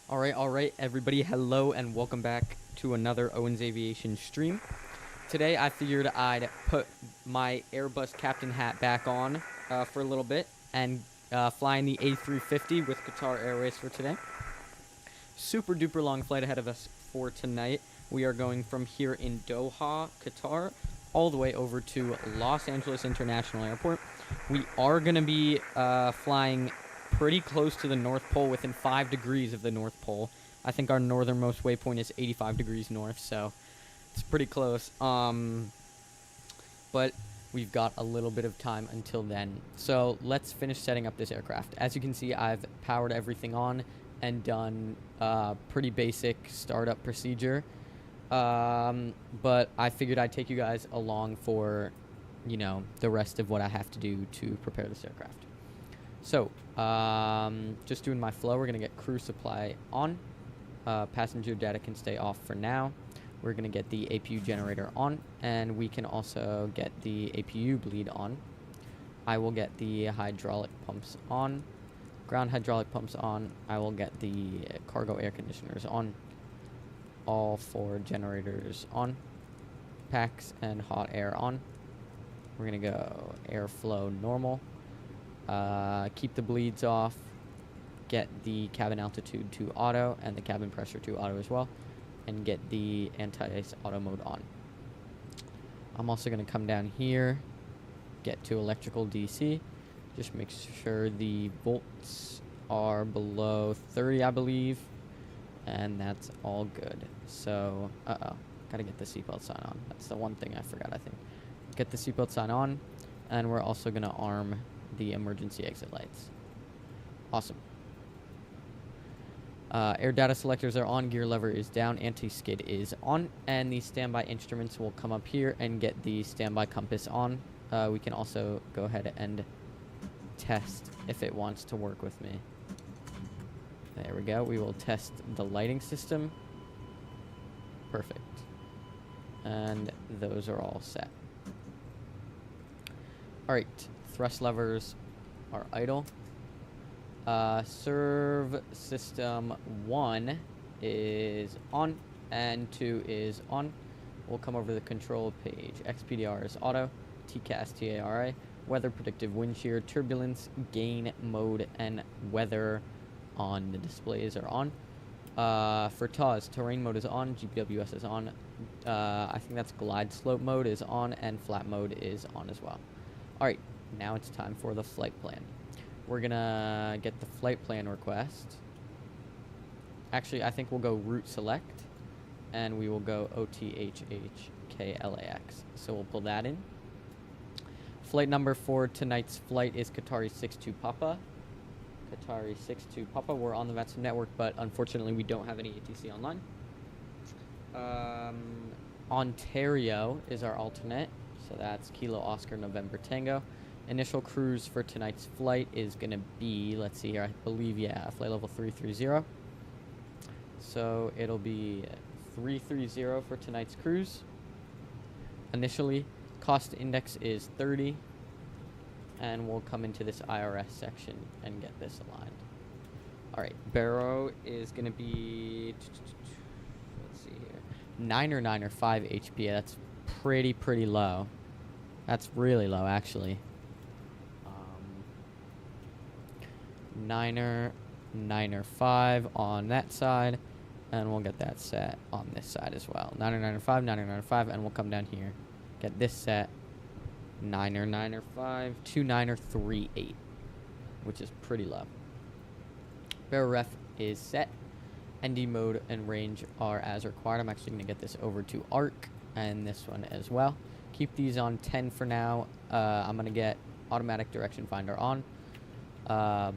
All right, everybody. Hello and welcome back to another Owens Aviation stream. Today, I figured I'd put my Airbus captain hat back on for a little bit and flying the A350 with Qatar Airways for today. Super duper long flight ahead of us for tonight. We are going from here in Doha, Qatar, all the way over to Los Angeles International Airport. We are going to be flying pretty close to the North Pole, within 5 degrees of the North Pole. I think our northernmost waypoint is 85 degrees north, so it's pretty close. But we've got a little bit of time until then. So let's finish setting up this aircraft. As you can see, I've powered everything on and done pretty basic startup procedure. But I figured I'd take you guys along for, the rest of what I have to do to prepare this aircraft. So, just doing my flow. We're going to get crew supply on. Passenger data can stay off for now. We're going to get the APU generator on, and we can also get the APU bleed on. I will get the hydraulic pumps on. Ground hydraulic pumps on. I will get the cargo air conditioners on. All 4 generators on. Packs and hot air on. We're going to go airflow normal. Keep the bleeds off. Get the cabin altitude to auto and the cabin pressure to auto as well. And get the anti-ice auto mode on. I'm also going to come down here. Get to electrical DC. Just make sure the volts are below 30, I believe. And that's all good. So, gotta get the seatbelt sign on. That's the one thing I forgot, I think. Get the seatbelt sign on. And we're also gonna arm the emergency exit lights. Awesome. Air data selectors are on. Gear lever is down. Anti-skid is on. And the standby instruments will come up here and get the standby compass on. We can also go ahead and test if it wants to work with me. There we go. We will test the lighting system. Perfect. And those are all set. Alright. Thrust levers are idle. Serve system 1 is on and 2 is on. We'll come over to the control page. XPDR is auto. TCAS TARI. Weather predictive wind shear, turbulence, gain mode, and weather on the displays are on. For TAWS, terrain mode is on, GPWS is on. I think that's glide slope mode is on, and flat mode is on as well. Alright, now it's time for the flight plan. We're gonna get the flight plan request. Actually, I think we'll go route select, and we will go OTHHKLAX. So we'll pull that in. Flight number for tonight's flight is Qatari 62 Papa. Qatari 62 Papa. We're on the VATSIM network, but unfortunately we don't have any ATC online. Ontario is our alternate, so that's Kilo Oscar November Tango. Initial cruise for tonight's flight is going to be, let's see here, I believe, flight level 330. So it'll be 330 for tonight's cruise. Initially, cost index is 30. And we'll come into this IRS section and get this aligned. Alright, Barrow is going to be, let's see here, 9 or 5 HPA. That's pretty low. That's really low, actually. 9 or 5 on that side, and we'll get that set on this side as well. 9 or 5, and we'll come down here, get this set. 9 or 5, 2 9 or 3 8, which is pretty low. Barrel ref is set. ND mode and range are as required. I'm actually going to get this over to ARC and this one as well. Keep these on 10 for now. I'm going to get automatic direction finder on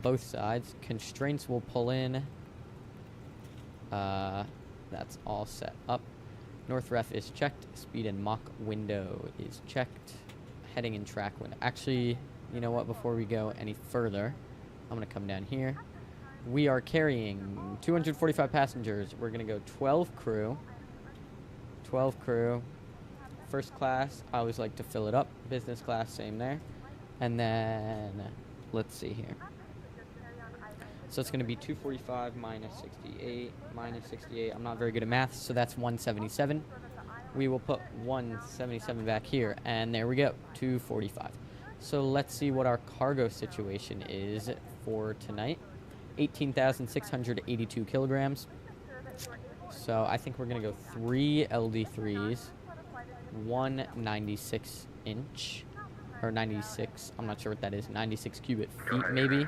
both sides. Constraints will pull in. That's all set up. North ref is checked. Speed and Mach window is checked. Heading and track window. Actually, you know what? Before we go any further, I'm going to come down here. We are carrying 245 passengers. We're going to go 12 crew. 12 crew. First class, I always like to fill it up. Business class, same there. And then, let's see here. So it's going to be 245 minus 68 minus 68. I'm not very good at math, so that's 177. We will put 177 back here, and there we go, 245. So let's see what our cargo situation is for tonight. 18,682 kilograms. So I think we're going to go 3 LD3s, 196 inch, or 96, I'm not sure what that is, 96 cubic feet maybe.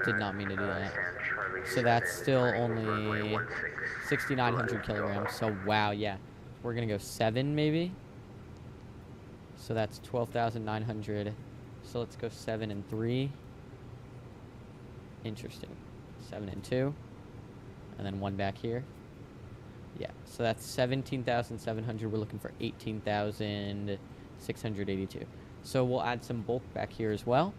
Did not mean to do that. So that's still only 6,900 kilograms. So wow, yeah. We're going to go 7 maybe. So that's 12,900. So let's go 7 and 3. Interesting. 7 and 2. And then 1 back here. Yeah, so that's 17,700. We're looking for 18,682. So we'll add some bulk back here as well.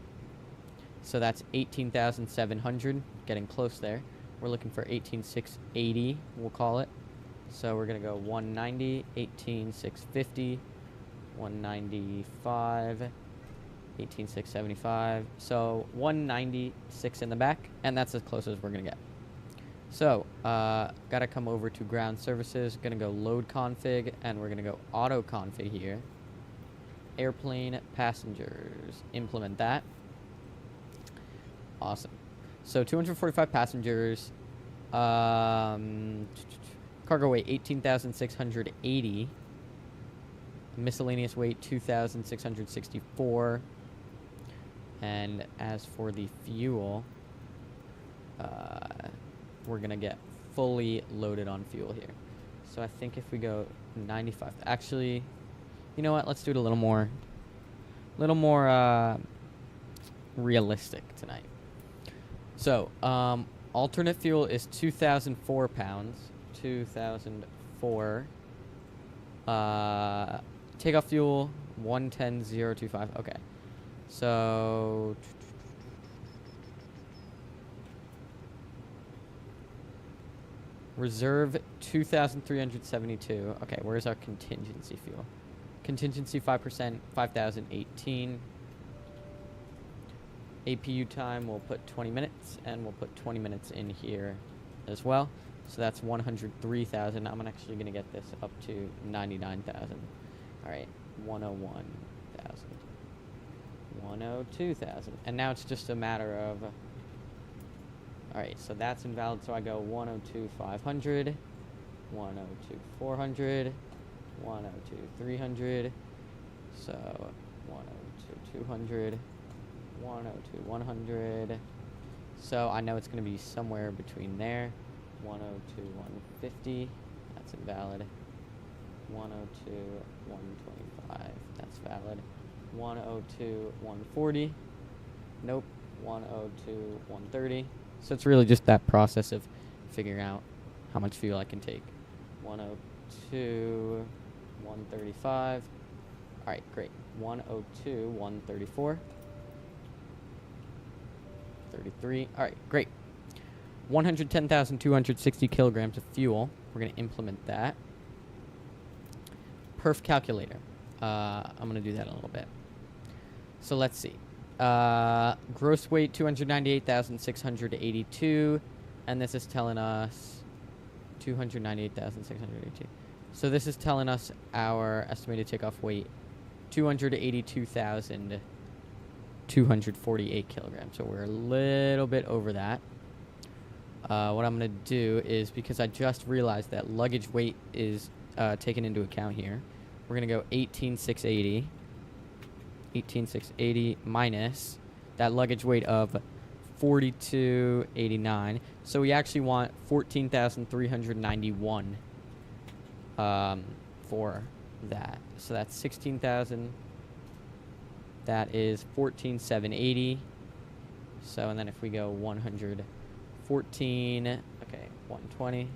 So that's 18,700, getting close there. We're looking for 18,680, we'll call it. So we're going to go 190, 18,650, 195, 18,675. So 196 in the back, and that's as close as we're going to get. So, got to come over to ground services. Going to go load config, and we're going to go auto config here. Airplane passengers. Implement that. Awesome. So 245 passengers. Cargo weight 18,680. Miscellaneous weight 2,664. And as for the fuel, we're going to get fully loaded on fuel here. So I think if we go 95, actually, you know what? Let's do it a little more realistic tonight. So, alternate fuel is 2,004 pounds. 2,004. Takeoff fuel 110,025. Okay. So reserve 2,372. Okay, where's our contingency fuel? Contingency 5%, 5,018. APU time, we'll put 20 minutes, and we'll put 20 minutes in here as well. So that's 103,000. I'm actually going to get this up to 99,000. All right, 101,000. 102,000. And now it's just a matter of... All right, so that's invalid, so I go 102,500, 102,400, 102,300, so 102,200, 102,100. So I know it's going to be somewhere between there. 102,150, that's invalid. 102,125, that's valid. 102,140, nope. 102,130. So it's really just that process of figuring out how much fuel I can take. 102, 135. All right, great. 102, 134. 33. All right, great. 110,260 kilograms of fuel. We're going to implement that. Perf calculator. I'm going to do that in a little bit. So let's see. Gross weight 298,682, and this is telling us 298,682. So this is telling us our estimated takeoff weight 282,248 kilograms. So we're a little bit over that. What I'm going to do is, because I just realized that luggage weight is taken into account here, we're going to go 18,680. 18,680 minus that luggage weight of 42.89. So we actually want 14,391 for that. So that's 16,000. That is 14,780. So, and then if we go 114, okay, 120,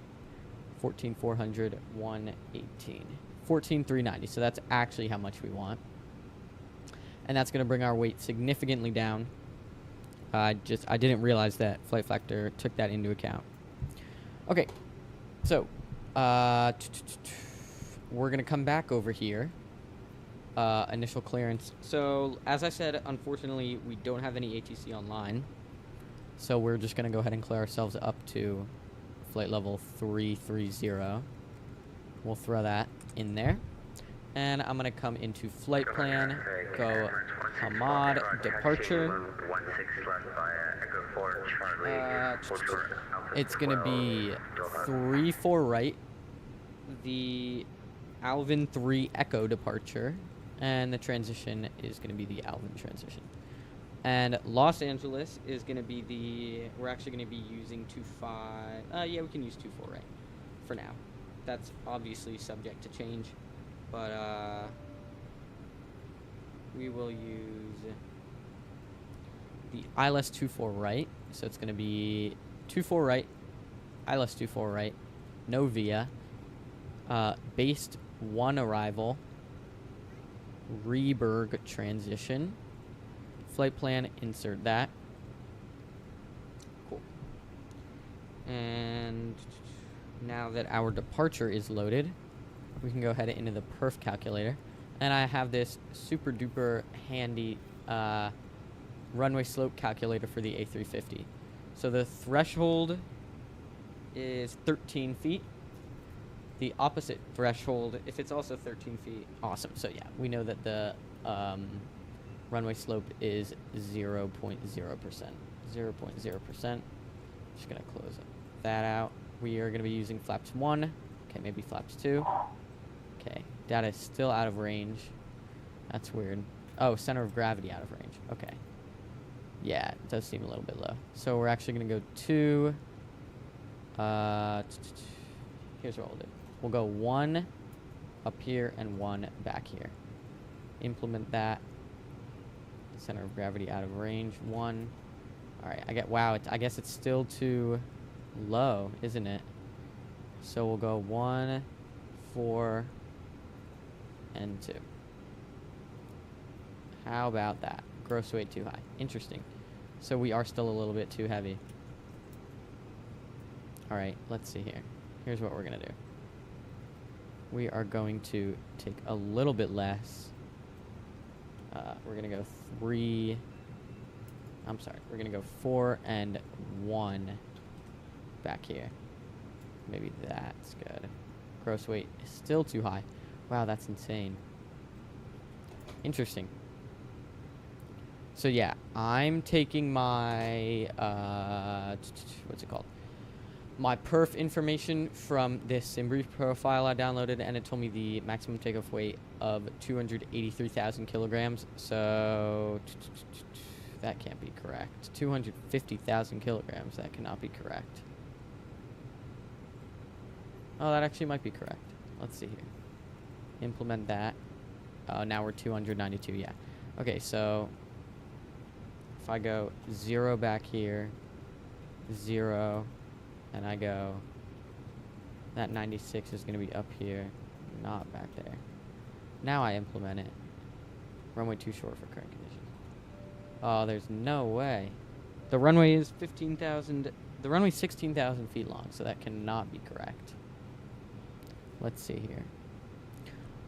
14,400, 118, 14,390. So that's actually how much we want. And that's going to bring our weight significantly down. I didn't realize that Flight Factor took that into account. Okay, so we're going to come back over here, initial clearance. So, as I said, unfortunately, we don't have any ATC online. So we're just going to go ahead and clear ourselves up to flight level 330. We'll throw that in there. And I'm going to come into flight plan, go Hamad, departure. It's going to be 34 right, the Alvin 3 Echo departure, and the transition is going to be the Alvin transition. And Los Angeles is going to be we're actually going to be using 25, yeah, we can use 24 right for now. That's obviously subject to change, but we will use the ILS 24 right, so it's going to be 24 right, ILS 24 right, no via, based 1 arrival, Reberg transition. Flight plan, insert that. Cool. And now that our departure is loaded, we can go ahead into the perf calculator. And I have this super duper handy runway slope calculator for the A350. So the threshold is 13 feet. The opposite threshold, if it's also 13 feet, awesome. So yeah, we know that the runway slope is 0.0%. 0.0%. Just gonna close that out. We are gonna be using flaps 1. Okay, maybe flaps 2. Okay, data is still out of range. That's weird. Oh, center of gravity out of range. Okay. Yeah, it does seem a little bit low. So we're actually gonna go to here's what we'll do. We'll go 1 up here and 1 back here. Implement that. Center of gravity out of range 1. All right, wow, I guess it's still too low, isn't it? So we'll go 1, 4, and 2. How about that? Gross weight too high. Interesting. So we are still a little bit too heavy. All right, let's see here. Here's what we're gonna do. We are going to take a little bit less. We're gonna go 3. I'm sorry. We're gonna go 4 and 1 back here. Maybe that's good. Gross weight is still too high. Wow, that's insane. Interesting. So yeah, I'm taking my what's it called? My perf information from this SimBrief profile I downloaded, and it told me the maximum takeoff weight of 283,000 kilograms. So that can't be correct. 250,000 kilograms. That cannot be correct. Oh, that actually might be correct. Let's see here. Implement that. Now we're 292. Yeah. Okay, so if I go 0 back here, 0. And I go, that 96 is going to be up here, not back there. Now I implement it. Runway too short for current conditions. Oh, there's no way. The runway is 15,000, the runway's 16,000 feet long, so that cannot be correct. Let's see here.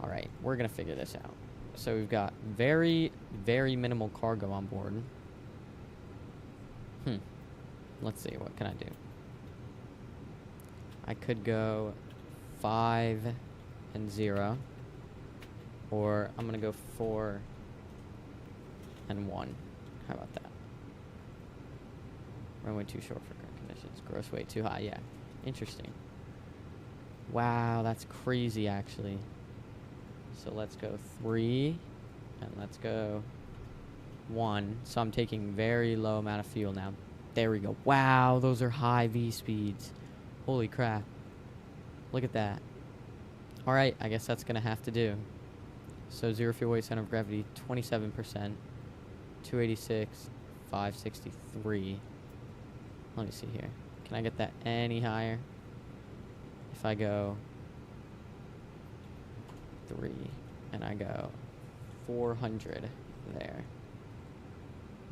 All right, we're going to figure this out. So we've got very, very minimal cargo on board. Let's see, what can I do? I could go 5 and 0, or I'm going to go 4 and 1. How about that? Runway too short for current conditions. Gross weight too high. Yeah. Interesting. Wow, that's crazy, actually. So let's go 3, and let's go 1. So I'm taking very low amount of fuel now. There we go. Wow, those are high V speeds. Holy crap. Look at that. All right, I guess that's going to have to do. So 0 fuel weight, center of gravity, 27%. 286, 563. Let me see here. Can I get that any higher? If I go 3 and I go 400 there,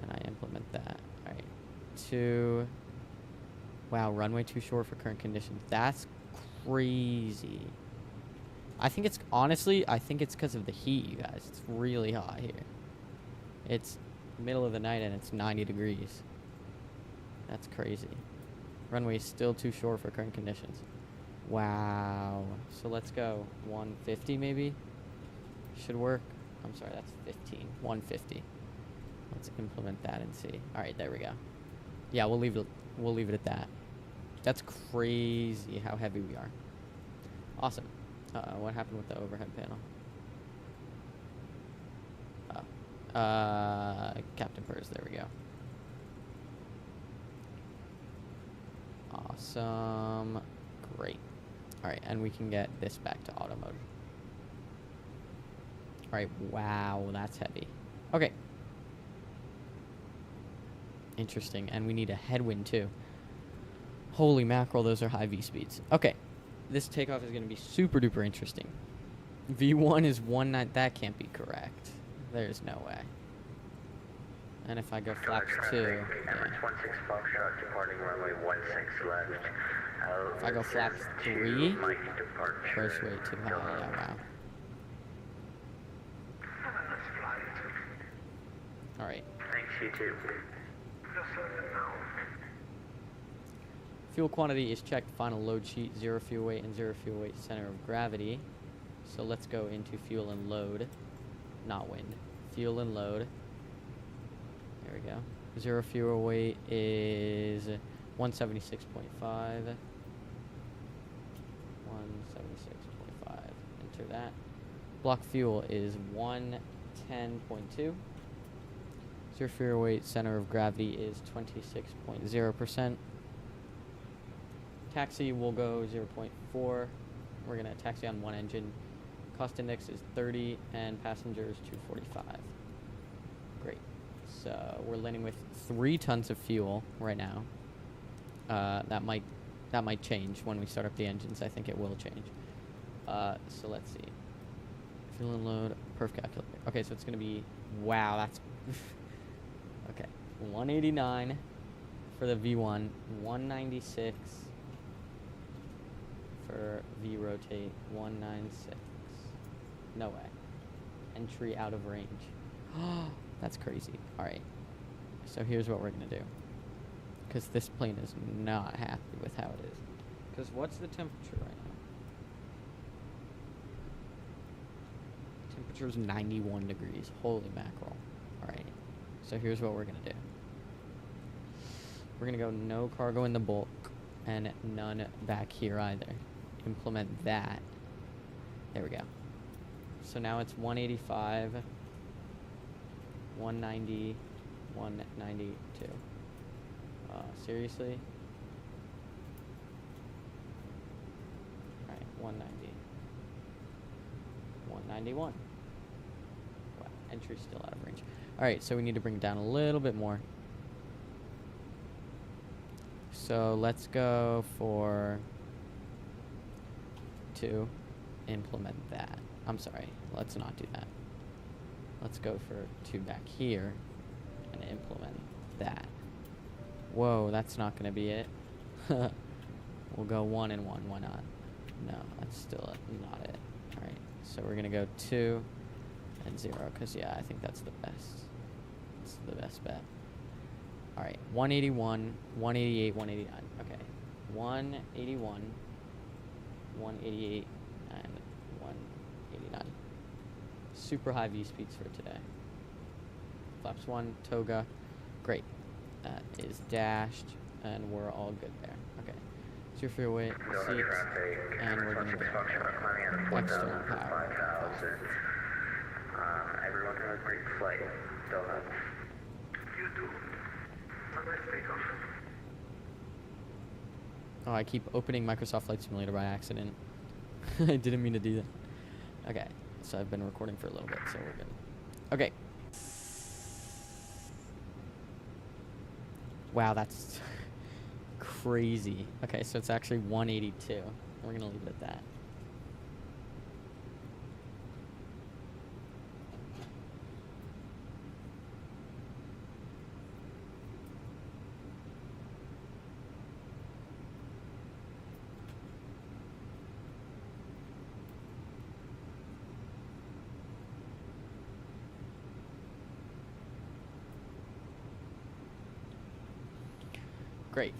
and I implement that. All right, 2. Wow, runway too short for current conditions. That's crazy. I think it's, honestly, I think it's because of the heat, you guys. It's really hot here. It's middle of the night and it's 90 degrees. That's crazy. Runway's still too short for current conditions. Wow. So let's go 150 maybe. Should work. I'm sorry, that's 15. 150. Let's implement that and see. All right, there we go. Yeah, we'll leave it at that. That's crazy how heavy we are. Awesome. What happened with the overhead panel? Captain Purrs, there we go. Awesome. Great. Alright, and we can get this back to auto mode. Alright, wow, that's heavy. Okay. Interesting, and we need a headwind too. Holy mackerel, those are high V speeds. Okay, this takeoff is going to be super duper interesting. V1 is 19, that can't be correct. There's no way. And if I go flaps 2, yeah. If I go flaps 3, first way too high, yeah, wow. Alright. Thanks, you too. Fuel quantity is checked, final load sheet, 0 fuel weight and 0 fuel weight center of gravity. So let's go into fuel and load, not wind. Fuel and load. There we go. 0 fuel weight is 176.5. 176.5. Enter that. Block fuel is 110.2. 0 fuel weight center of gravity is 26.0%. Taxi will go 0.4. We're going to taxi on one engine. Cost index is 30 and passengers 245. Great. So we're landing with 3 tons of fuel right now. That might change when we start up the engines. I think it will change. So let's see. Fuel and load, perf calculator. Okay, so it's going to be, wow, that's okay. 189 for the V1, 196 for V rotate, 196. No way. Entry out of range. That's crazy. Alright. So here's what we're going to do. Because this plane is not happy with how it is. Because what's the temperature right now? Temperature's 91 degrees. Holy mackerel. Alright. So here's what we're going to do. We're going to go no cargo in the bulk and none back here either. Implement that. There we go. So now it's 185, 190, 192. Seriously? Alright, 190. 191. Wow, entry's still out of range. Alright, so we need to bring it down a little bit more. So let's go for 2. Implement that. I'm sorry, let's not do that. Let's go for 2 back here and implement that. Whoa, that's not going to be it. We'll go 1 and 1. Why not? No, that's still not it. Alright, so we're going to go 2 and 0 because, yeah, I think that's the best. It's the best bet. Alright, 181, 188, 189. Okay, 181, 188, and 189. Super high V speeds for today. Flaps 1, toga. Great. That is dashed, and we're all good there. Okay. So your fuel weight, seats, and we're going to go external power. Everyone have a great flight. Doha. You too. Have a nice takeoff. Oh, I keep opening Microsoft Flight Simulator by accident. I didn't mean to do that. Okay, so I've been recording for a little bit, so we're good. Okay. Wow, that's crazy. Okay, so it's actually 182. We're going to leave it at that. Great.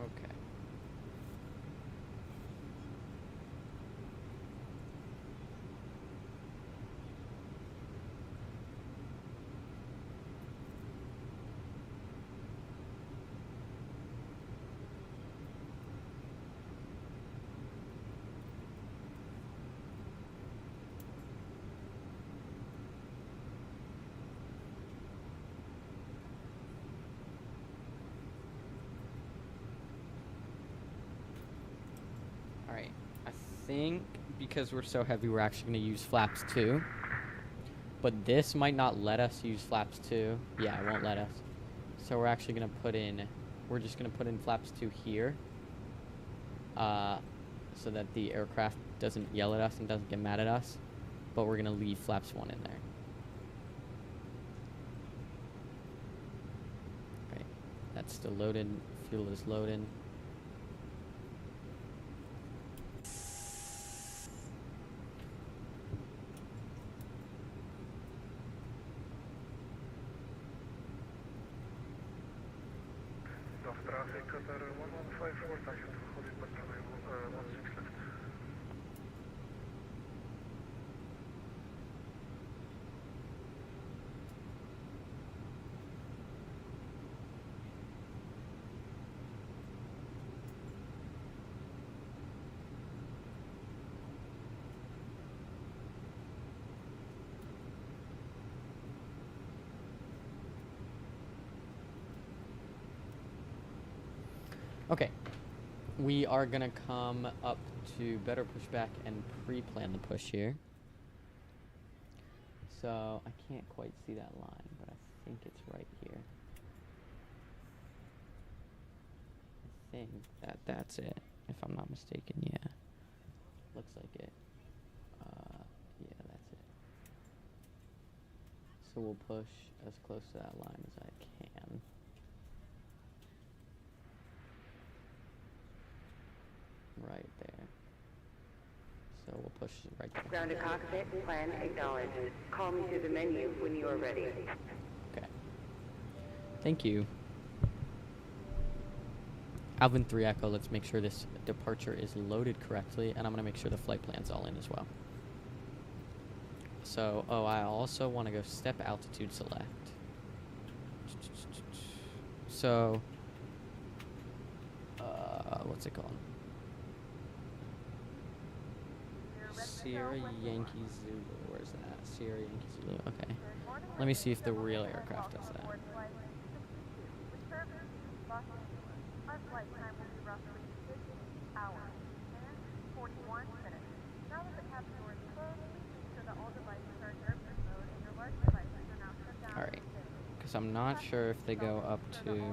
Okay. Alright. I think because we're so heavy, we're actually going to use flaps 2. But this might not let us use flaps 2. Yeah, it won't let us. So we're actually going to put in... We're just going to put in flaps 2 here. So that the aircraft doesn't yell at us and doesn't get mad at us. But we're going to leave flaps 1 in there. Right. That's still loaded. Fuel is loaded. Doha traffic, Qatar 1154, taxi to hold it, but runway 16 left. Okay. We are going to come up to better pushback and pre-plan the push here. So I can't quite see that line, but I think it's right here. I think that's it, if I'm not mistaken. Yeah. Looks like it. Yeah, that's it. So we'll push as close to that line as I can. Right there. So we'll push right there. Ground to cockpit, plan acknowledged. Call me through the menu when you are ready. Okay. Thank you. Alvin 3 Echo, let's make sure this departure is loaded correctly, and I'm going to make sure the flight plan's all in as well. So, I also want to go step altitude select. So, what's it called? Sierra Yankee Zulu. Where's that? Sierra Yankee Zulu. Okay. Let me see if the real aircraft does that. Our flight time will be roughly 6 hours and 41 minutes. Now that the cabin door is closed, please make sure that all devices are in airplane mode and your large devices are now shut down. Alright. Because I'm not sure if they go up to...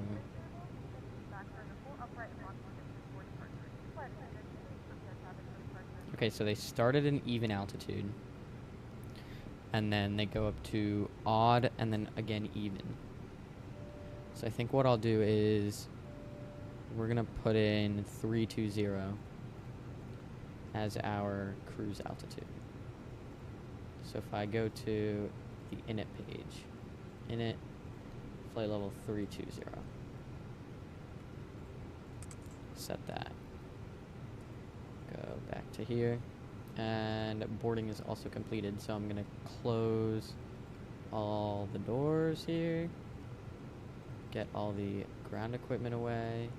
Okay, so they started in even altitude. And then they go up to odd and then again even. So I think what I'll do is we're going to put in 320 as our cruise altitude. So if I go to the init page, init flight level 320. Set that. Go back to here. And boarding is also completed, so I'm going to close all the doors here. Get all the ground equipment away.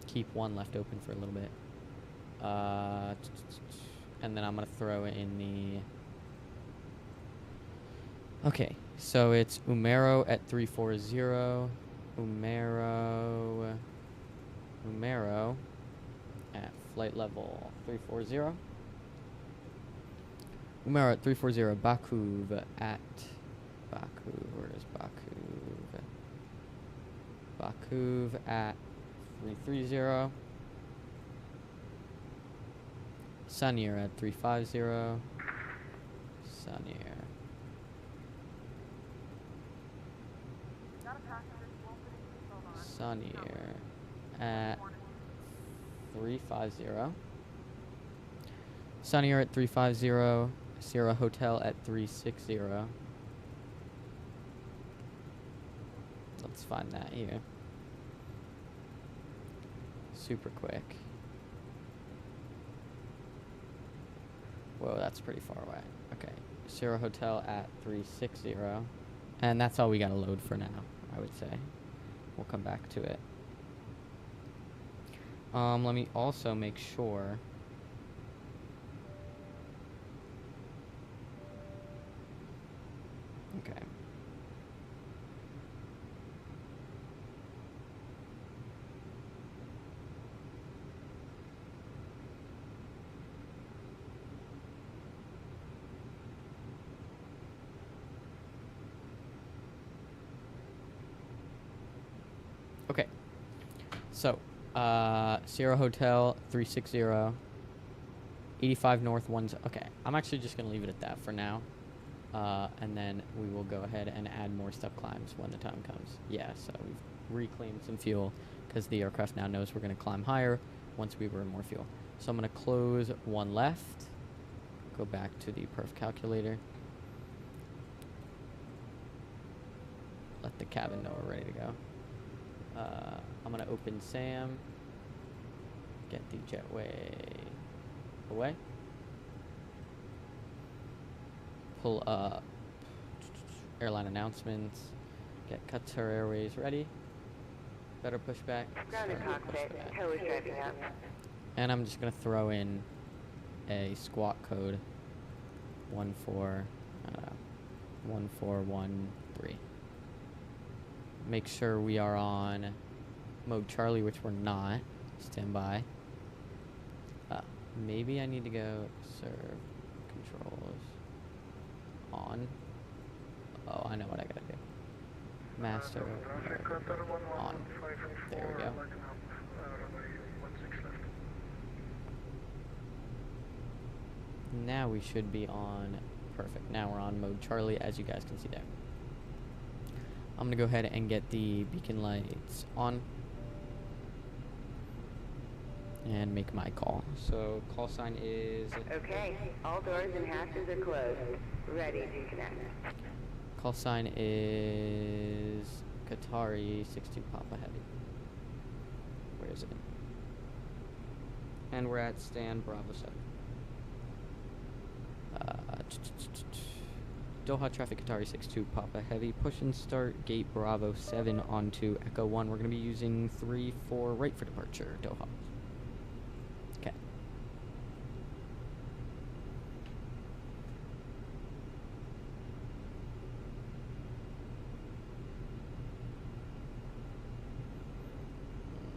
Keep one left open for a little bit. And then I'm going to throw in the... Okay, so it's Umero at 340. Umero at flight level 340. Umar at 340. Bakuv at Bakuv. Where is Bakuv? Bakuv at 330. Sanir at 350. Sanir. Got a passenger won't put his seatbelt on. Sanir at 350. Sanir at 350. Sierra Hotel at 360. Let's find that here. Super quick. Whoa, that's pretty far away. Okay. Sierra Hotel at 360. And that's all we gotta load for now, I would say. We'll come back to it. Let me also make sure. Okay. Okay. So, Sierra Hotel 360, 85 North 1. Okay, I'm actually just gonna leave it at that for now. And then we will go ahead and add more step climbs when the time comes. Yeah, so we've reclaimed some fuel because the aircraft now knows we're going to climb higher once we burn more fuel. So I'm going to close one left, go back to the perf calculator, let the cabin know we're ready to go. I'm going to open SAM, get the jetway away. Pull up airline announcements, get Qatar Airways ready, better pushback, Grounded cockpit, tow is driving up. and I'm just going to throw in a squawk code 1413. Make sure we are on mode Charlie, which we're not. Stand by. Maybe I need to go serve controls on. Oh, I know what I gotta do. Master Traffic Qatar on. There we go. lighten up, runway 16 left. Now we should be on. Perfect. Now we're on mode Charlie, as you guys can see there. I'm gonna go ahead and get the beacon lights on and make my call. So call sign is. Okay, all doors and hatches are closed. Ready to connect. Call sign is Qatari 62 Papa Heavy. Where is it? And we're at stand Bravo 7. Doha traffic Qatari 62 Papa Heavy. Push and start gate Bravo 7 onto Echo 1. We're going to be using 3-4 right for departure, Doha. Okay.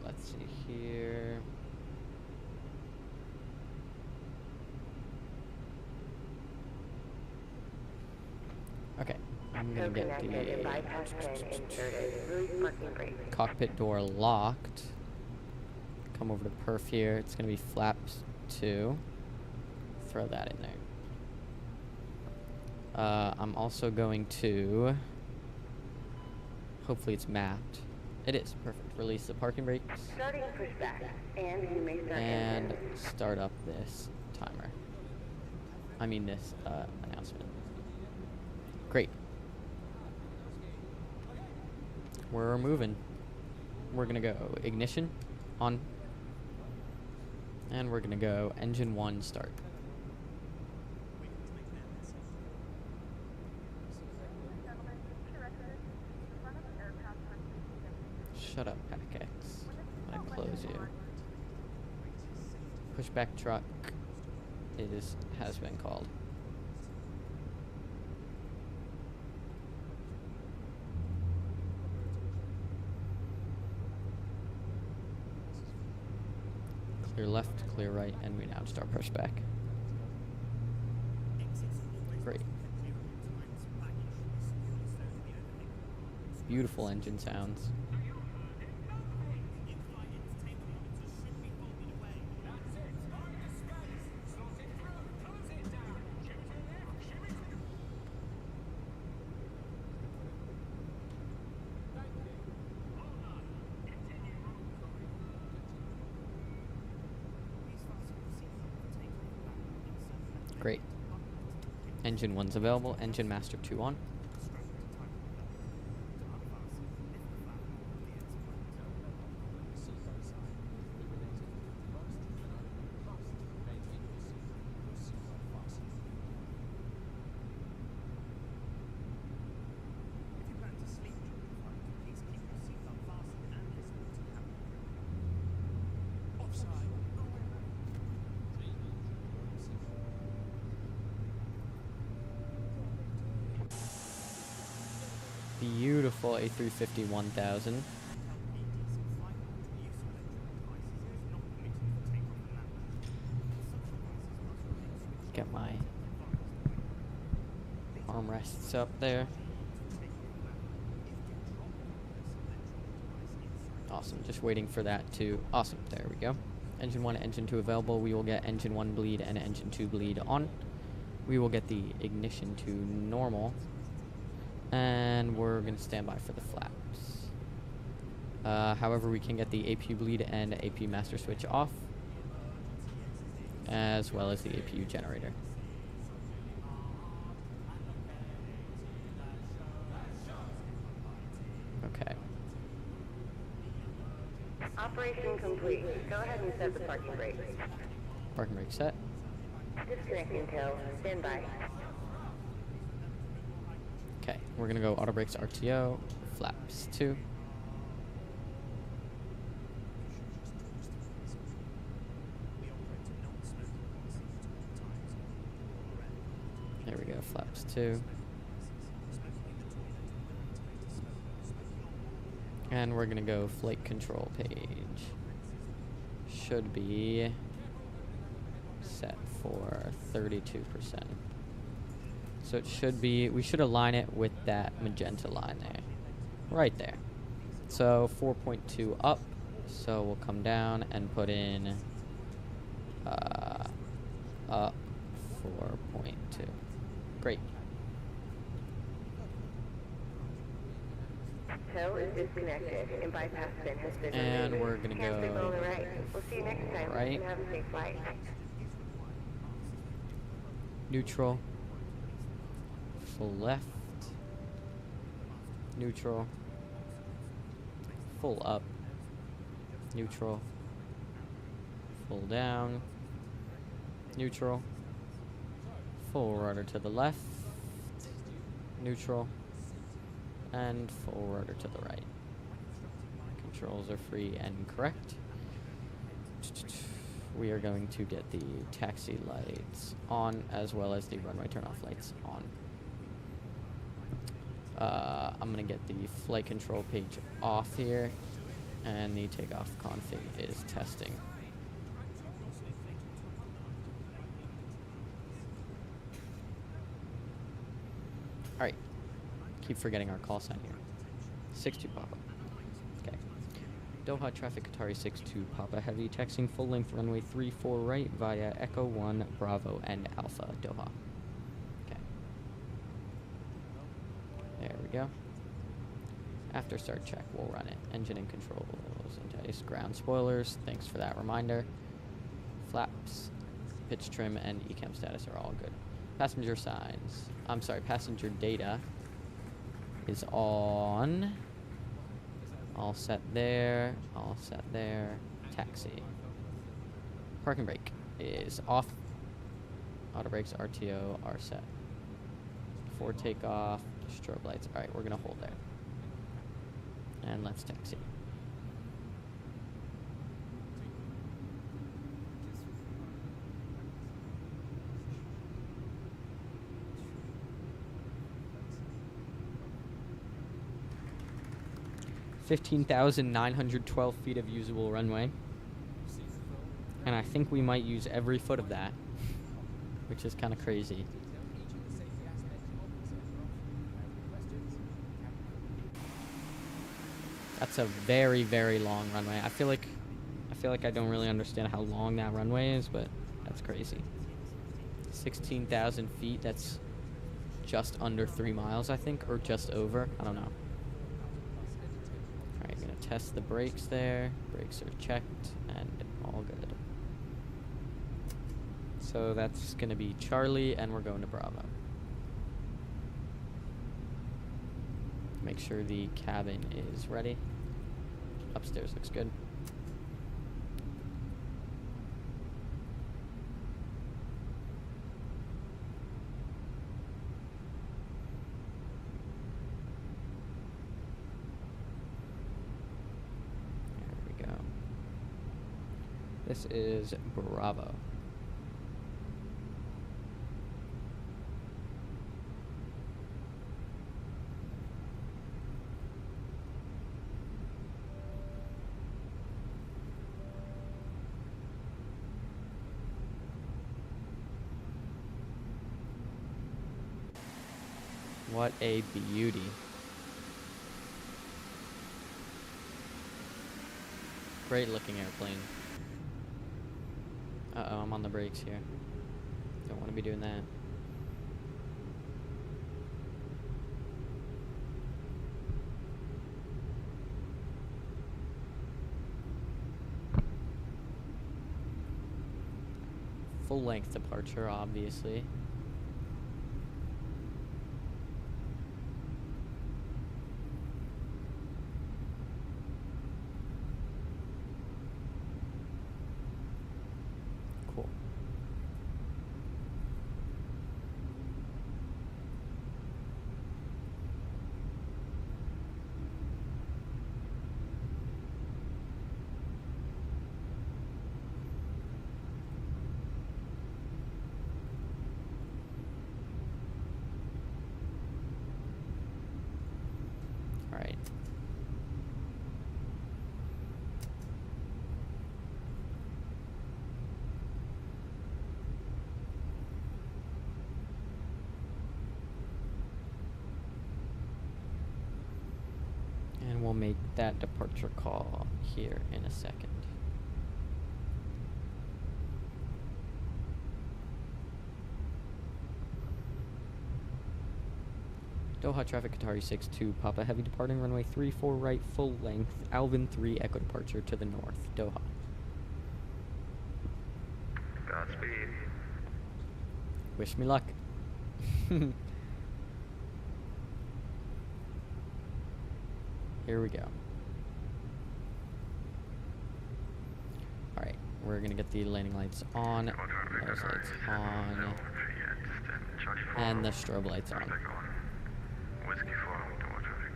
Let's see here. Okay, I'm gonna get Connected and bypass pin inserted. Release parking brake. the cockpit door locked. Come over to perf here. It's gonna be flaps 2. Throw that in there. I'm also going to. Hopefully it's mapped. It is perfect. Release the parking brakes Starting pushback, and you may start and engine. start up this timer. I mean this announcement. Great. We're moving. We're gonna go ignition on, and we're gonna go engine 1 start. Gentlemen, for the record, the front of the aircraft are facing them. Shut up, Pack X. When the I'm gonna seatbelt close light is you. on, Pushback truck has been called. Clear left, clear right, and we now start pushback. Exits Great. Beautiful engine sounds. Great. Engine 1's available. Engine master 2 on. Beautiful A350 1000. Get my armrests up there. Awesome, just waiting for that to... Awesome, there we go. Engine 1, Engine 2 available. We will get Engine 1 bleed and Engine 2 bleed on. We will get the ignition to normal. And we're going to stand by for the flaps. However, we can get the APU bleed and APU master switch off, as well as the APU generator. Okay. Operation complete. Go ahead and set the parking brake. Parking brake set. Disconnecting tail. Stand by. Okay, we're going to go auto brakes RTO, flaps 2. There we go, flaps 2. And we're going to go flight control page. Should be set for 32%. So it should be, we should align it with that magenta line there. Right there. So 4.2 up. So we'll come down and put in up 4.2. Great. Tow is disconnected and bypass pin has been And removed. we're gonna Hand signal go on the right. We'll see you next time. right. And have a safe flight. Neutral. Full left. Neutral. Full up. Neutral. Full down. Neutral. Full rudder to the left. Neutral. And full rudder to the right. Controls are free and correct. We are going to get the taxi lights on, as well as the runway turn-off lights on. I'm going to get the flight control page off here, and the takeoff config is testing. Alright, keep forgetting our call sign here. 6-2 Papa. Okay. Doha traffic Qatari 6-2 Papa heavy, taxiing full length runway 34 right via Echo 1 Bravo and Alpha Doha. Okay. There we go. After start check, we'll run it. Engine and controls, entice ground spoilers. Thanks for that reminder. Flaps, pitch trim, and ECAM status are all good. Passenger signs. I'm sorry, passenger data is on. All set there. All set there. Taxi. Parking brake is off. Auto brakes RTO are set. For takeoff, strobe lights. All right, we're gonna hold there. And let's taxi. (15,912 feet of usable runway. And I think we might use every foot of that, which is kind of crazy. That's a very, very long runway. I feel like I don't really understand how long that runway is, but that's crazy. 16,000 feet. That's just under 3 miles, I think, or just over. I don't know. All right, I'm gonna test the brakes there. Brakes are checked and all good. So that's gonna be Charlie, and we're going to Bravo. Make sure the cabin is ready. Upstairs looks good. There we go. This is Bravo. What a beauty. Great looking airplane. Uh-oh, I'm on the brakes here. Don't want to be doing that. Full length departure, obviously. Cool. All right. And we'll make that departure call here in a second. Doha traffic, Qatar 62, Papa Heavy departing runway 34 right, full length, Alvin 3 Echo departure to the north, Doha. Godspeed. Wish me luck. Here we go. Alright, we're gonna get the landing lights on, nose lights on, and the strobe lights on. Whiskey 4, Doha traffic.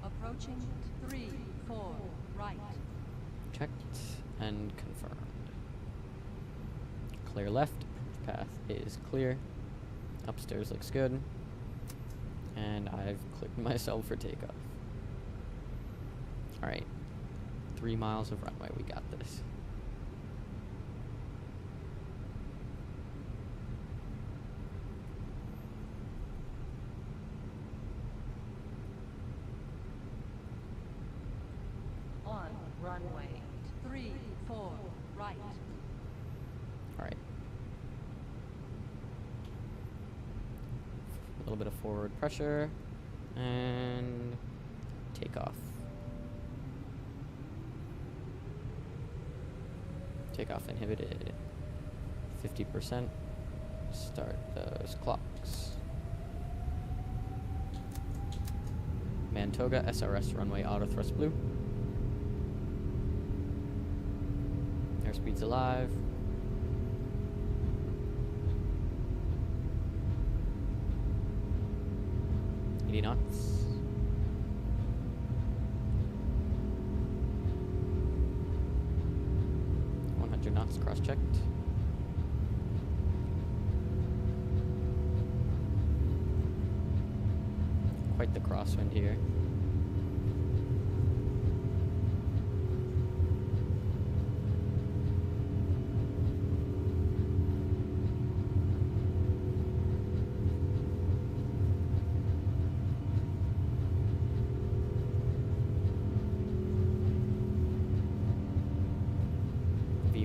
Approaching 3-4 right. Checked and confirmed. Clear left, path is clear. Upstairs looks good. And I've clicked myself for takeoff. Alright, 3 miles of runway, we got this. On runway 3-4 right. Alright. A little bit of forward pressure. And takeoff. Takeoff inhibited. 50%. Start those clocks. Mantoga SRS runway auto thrust blue. Airspeed's alive. knots. Knots cross-checked. Quite the crosswind here.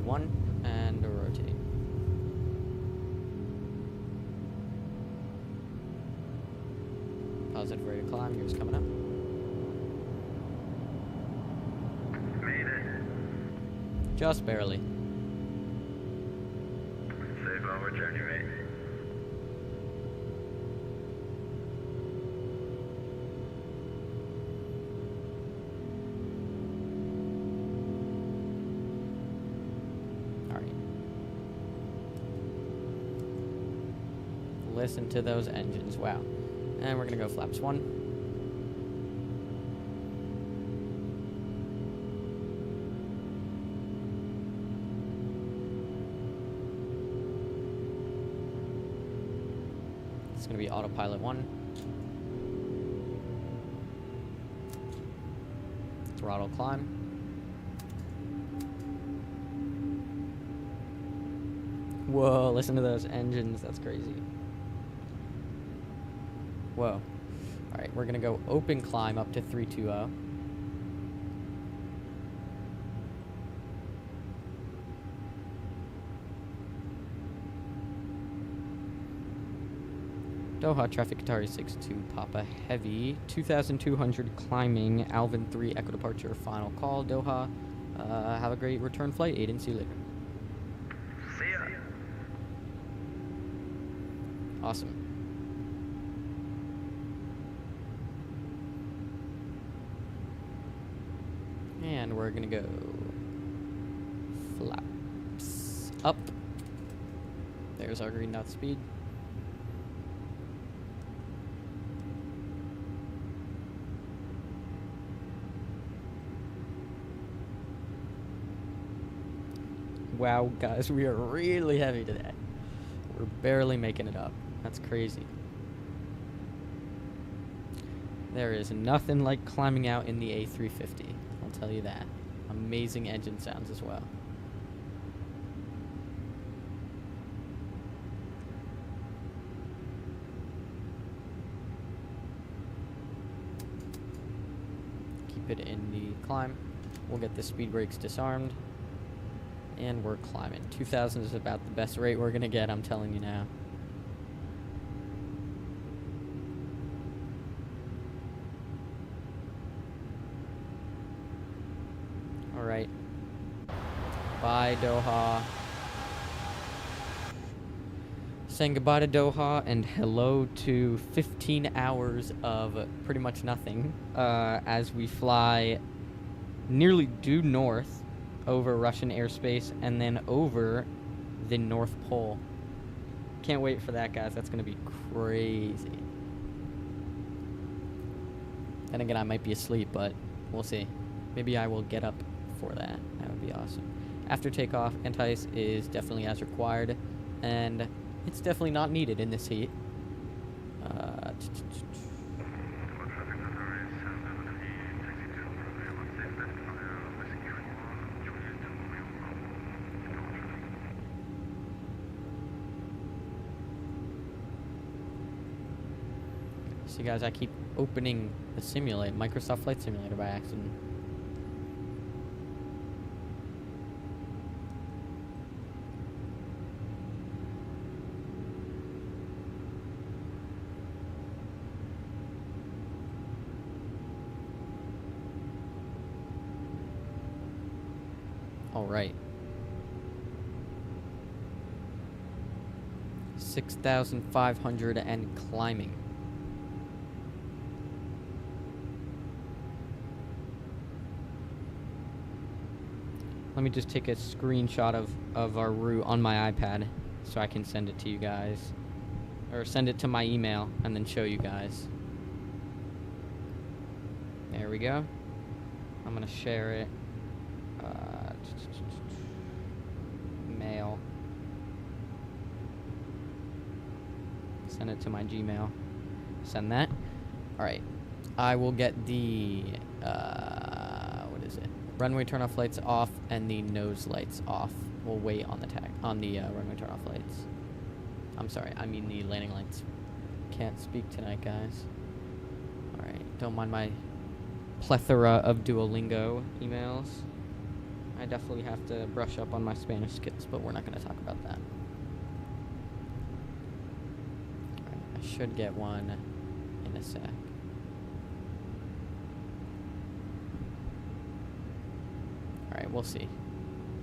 1 and rotate. Positive rate of climb, yours coming up. Made it. Just barely. Safe over journey rate. Alright. Listen to those engines, wow. And we're gonna go flaps 1. It's gonna be autopilot 1. Throttle climb. Whoa, listen to those engines, that's crazy. Whoa. Alright, we're gonna go open climb up to 320. Doha, traffic Qatar 62, Papa Heavy, 2,200 climbing, Alvin 3, Echo Departure, final call, Doha. Have a great return flight, Aiden, see you later. See ya. Awesome. And we're gonna go flaps up. There's our green dot speed. Wow, guys, we are really heavy today. We're barely making it up. That's crazy. There is nothing like climbing out in the A350. I'll tell you that. Amazing engine sounds as well. Keep it in the climb. We'll get the speed brakes disarmed. And we're climbing. 2,000 is about the best rate we're gonna get, I'm telling you now. Alright. Bye, Doha. Saying goodbye to Doha and hello to 15 hours of pretty much nothing as we fly nearly due north over Russian airspace and then over the North Pole. Can't wait for that, guys. That's going to be crazy. And again, I might be asleep, but we'll see. Maybe I will get up for that. That would be awesome. After takeoff, anti-ice is definitely as required, and it's definitely not needed in this heat. See, guys, I keep opening the Microsoft Flight Simulator by accident. All right. 6,500 and climbing. Let me just take a screenshot of our route on my iPad so I can send it to you guys. Or send it to my email and then show you guys. There we go. I'm gonna share it. Mail. Send it to my Gmail. Send that. Alright. I will get the what is it? Runway turnoff lights off and the nose lights off. We'll wait on the runway turnoff lights. I'm sorry, I mean the landing lights. Can't speak tonight, guys. Alright, don't mind my plethora of Duolingo emails. I definitely have to brush up on my Spanish skills, but we're not going to talk about that. Alright, I should get one in a sec. Alright, we'll see.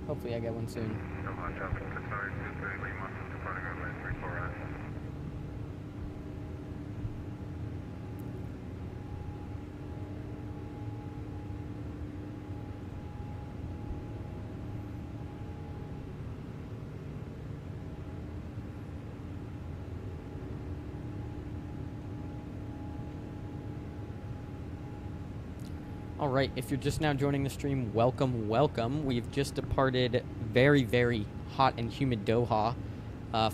Hopefully I get one soon. Doha traffic Qatar 230 Lima, departing runway 34 right. Alright, if you're just now joining the stream, welcome, welcome. We've just departed very, very hot and humid Doha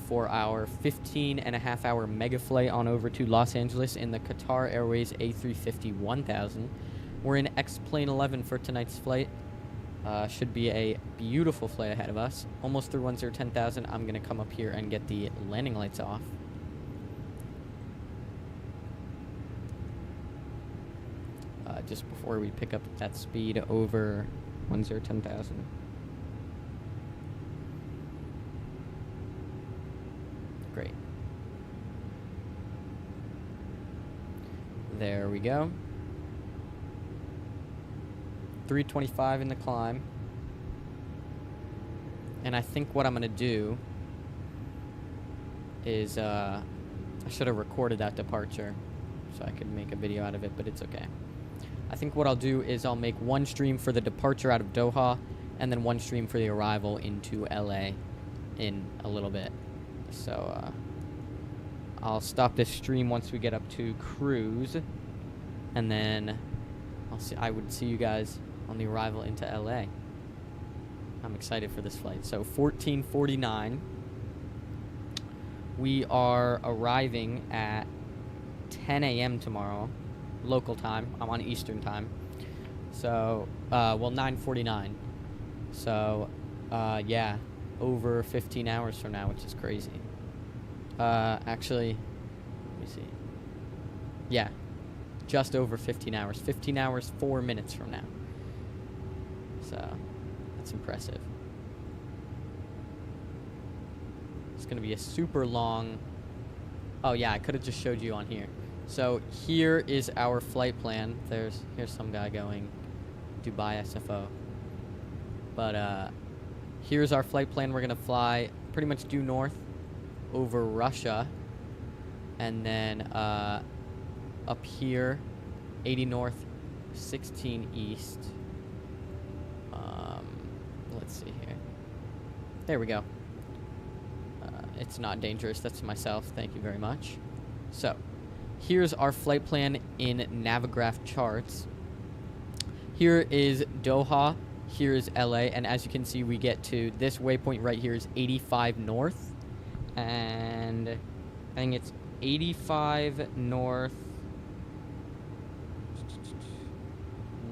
for our 15-and-a-half-hour mega flight on over to Los Angeles in the Qatar Airways A350 1000. We're in X-Plane 11 for tonight's flight. Should be a beautiful flight ahead of us. Almost through 10-10,000. I'm going to come up here and get the landing lights off. Just before we pick up that speed over 10-10,000. Great. There we go. 325 in the climb. And I think what I'm going to do is, I should have recorded that departure so I could make a video out of it, but it's okay. I think what I'll do is I'll make one stream for the departure out of Doha and then one stream for the arrival into LA in a little bit. So I'll stop this stream once we get up to cruise, and then I would see you guys on the arrival into LA. I'm excited for this flight. So 14:49. We are arriving at 10 a.m. tomorrow. Local time. I'm on Eastern time. So, 9:49. So, yeah, over 15 hours from now, which is crazy. Actually, let me see. Yeah, just over 15 hours. 15 hours, 4 minutes from now. So, that's impressive. It's going to be a super long... Oh, yeah, I could have just showed you on here. So here is our flight plan. Here's some guy going Dubai SFO. But here's our flight plan. We're gonna fly pretty much due north over Russia, and then up here, 80 north, 16 east. Let's see here. There we go. It's not dangerous. That's myself. Thank you very much. So. Here's our flight plan in Navigraph charts. Here is Doha, here is LA, and as you can see, we get to this waypoint right here is 85 north, and I think it's 85 north,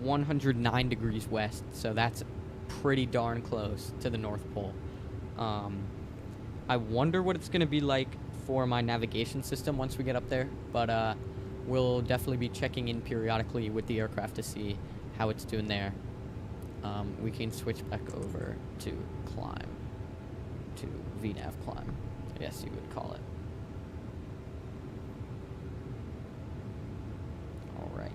109 degrees west, so that's pretty darn close to the North Pole. I wonder what it's going to be like for my navigation system once we get up there, but we'll definitely be checking in periodically with the aircraft to see how it's doing there. We can switch back over to climb, to VNAV climb, I guess you would call it. All right.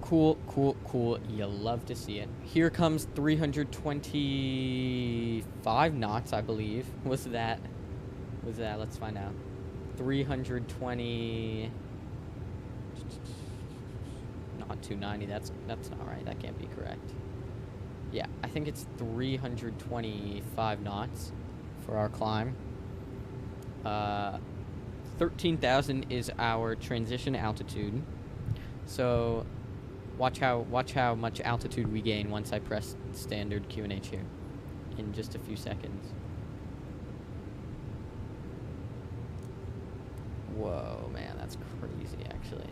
Cool, cool, cool. You love to see it. Here comes 325 knots, I believe. What's that? What's that? Let's find out. 320. Not 290. That's not right. That can't be correct. Yeah, I think it's 325 knots for our climb. 13,000 is our transition altitude. So watch how much altitude we gain once I press standard QNH here in just a few seconds. Whoa, man, that's crazy, actually.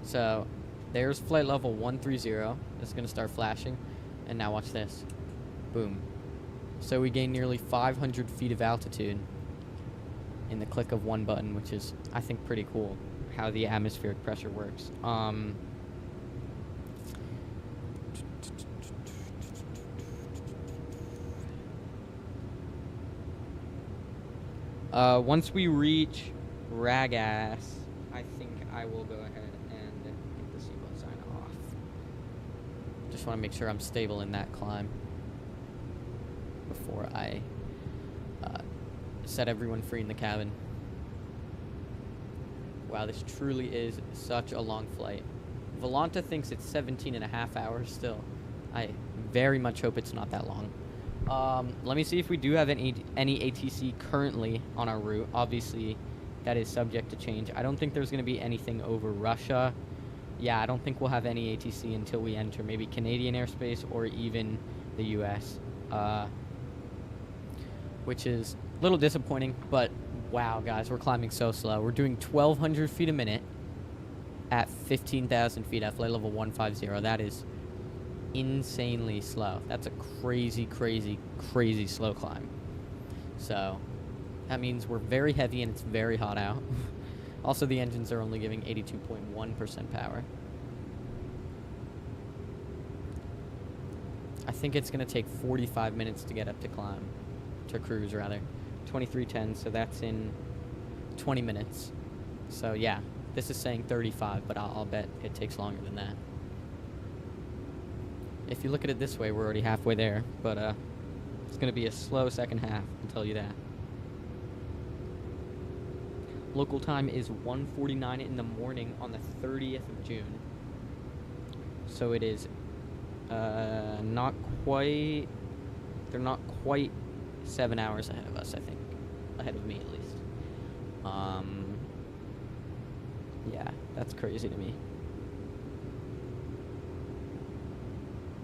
So there's flight level 130. It's going to start flashing. And now watch this. Boom. So we gain nearly 500 feet of altitude in the click of one button, which is, I think, pretty cool how the atmospheric pressure works. Once we reach Ragass, I think I will go ahead and get the seatbelt sign off. Just want to make sure I'm stable in that climb before I set everyone free in the cabin. Wow, this truly is such a long flight. Volanta thinks it's 17 and a half hours still. I very much hope it's not that long. Let me see if we do have any ATC currently on our route. Obviously, that is subject to change. I don't think there's going to be anything over Russia. Yeah, I don't think we'll have any ATC until we enter maybe Canadian airspace or even the US, which is a little disappointing, but wow, guys, we're climbing so slow. We're doing 1,200 feet a minute at 15,000 feet at flight level 150. That is insanely slow. That's a crazy, crazy, crazy slow climb. So that means we're very heavy and it's very hot out. Also, the engines are only giving 82.1% power. I think it's going to take 45 minutes to get up to cruise rather. 2310, so that's in 20 minutes. So yeah, this is saying 35, but I'll bet it takes longer than that. If you look at it this way, we're already halfway there, but it's going to be a slow second half, I'll tell you that. Local time is 1:49 in the morning on the 30th of June. So it is they're not quite 7 hours ahead of us, I think. Ahead of me, at least. Yeah, that's crazy to me.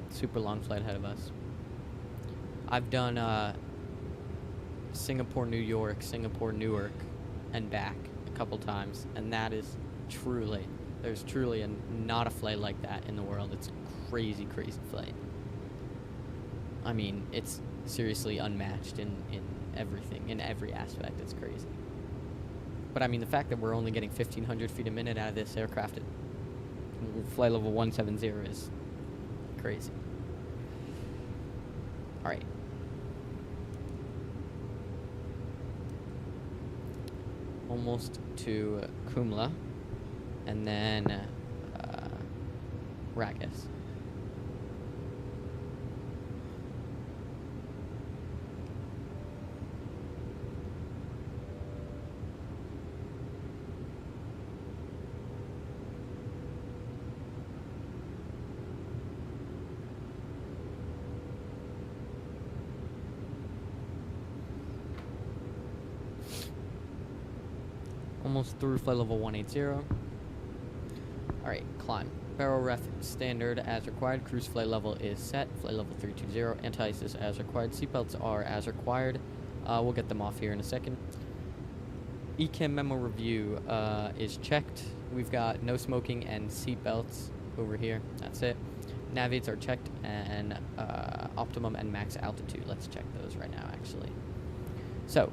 Super long flight ahead of us. I've done Singapore, New York, Singapore, Newark, and back a couple times, and that is there's truly not a flight like that in the world. It's a crazy, crazy flight. I mean, it's seriously unmatched in everything, in every aspect. It's crazy. But I mean, the fact that we're only getting 1,500 feet a minute out of this aircraft at flight level 170 is crazy. All right. Almost to Kumla, and then Ragis. Almost through flight level 180. Alright, climb. Barrel ref standard as required. Cruise flight level is set. Flight level 320. Anti-ice is as required. Seatbelts are as required. We'll get them off here in a second. ECAM memo review is checked. We've got no smoking and seatbelts over here. That's it. Navigates are checked, and optimum and max altitude. Let's check those right now, actually. So,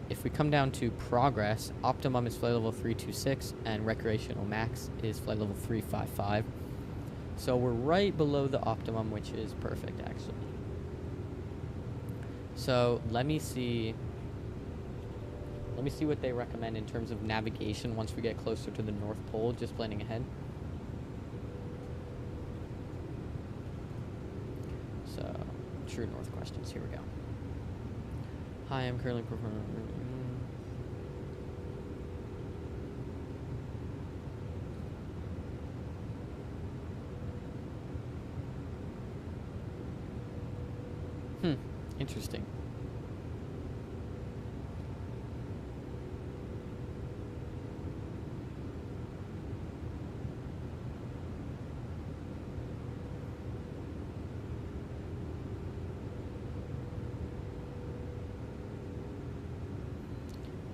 if we come down to progress, optimum is flight level 326, and recreational max is flight level 355. So we're right below the optimum, which is perfect, actually. So let me see what they recommend in terms of navigation once we get closer to the North Pole, just planning ahead. So, true north questions, here we go. Hi, I'm currently performing. Interesting.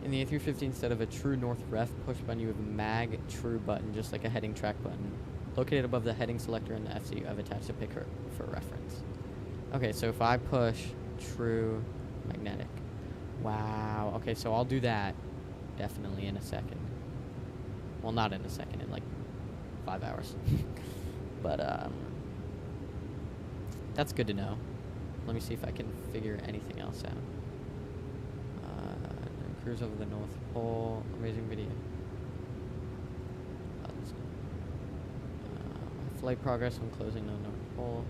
In the A350, instead of a true north ref push button, you have a mag true button, just like a heading track button. Located above the heading selector in the FC, you have attached a picker for reference. Okay, so if I push True. Magnetic. Wow. Okay, so I'll do that definitely in a second. Well, not in a second, in like 5 hours. But that's good to know. Let me see if I can figure anything else out. Cruise over the North Pole. Amazing video. Flight progress when closing the North Pole.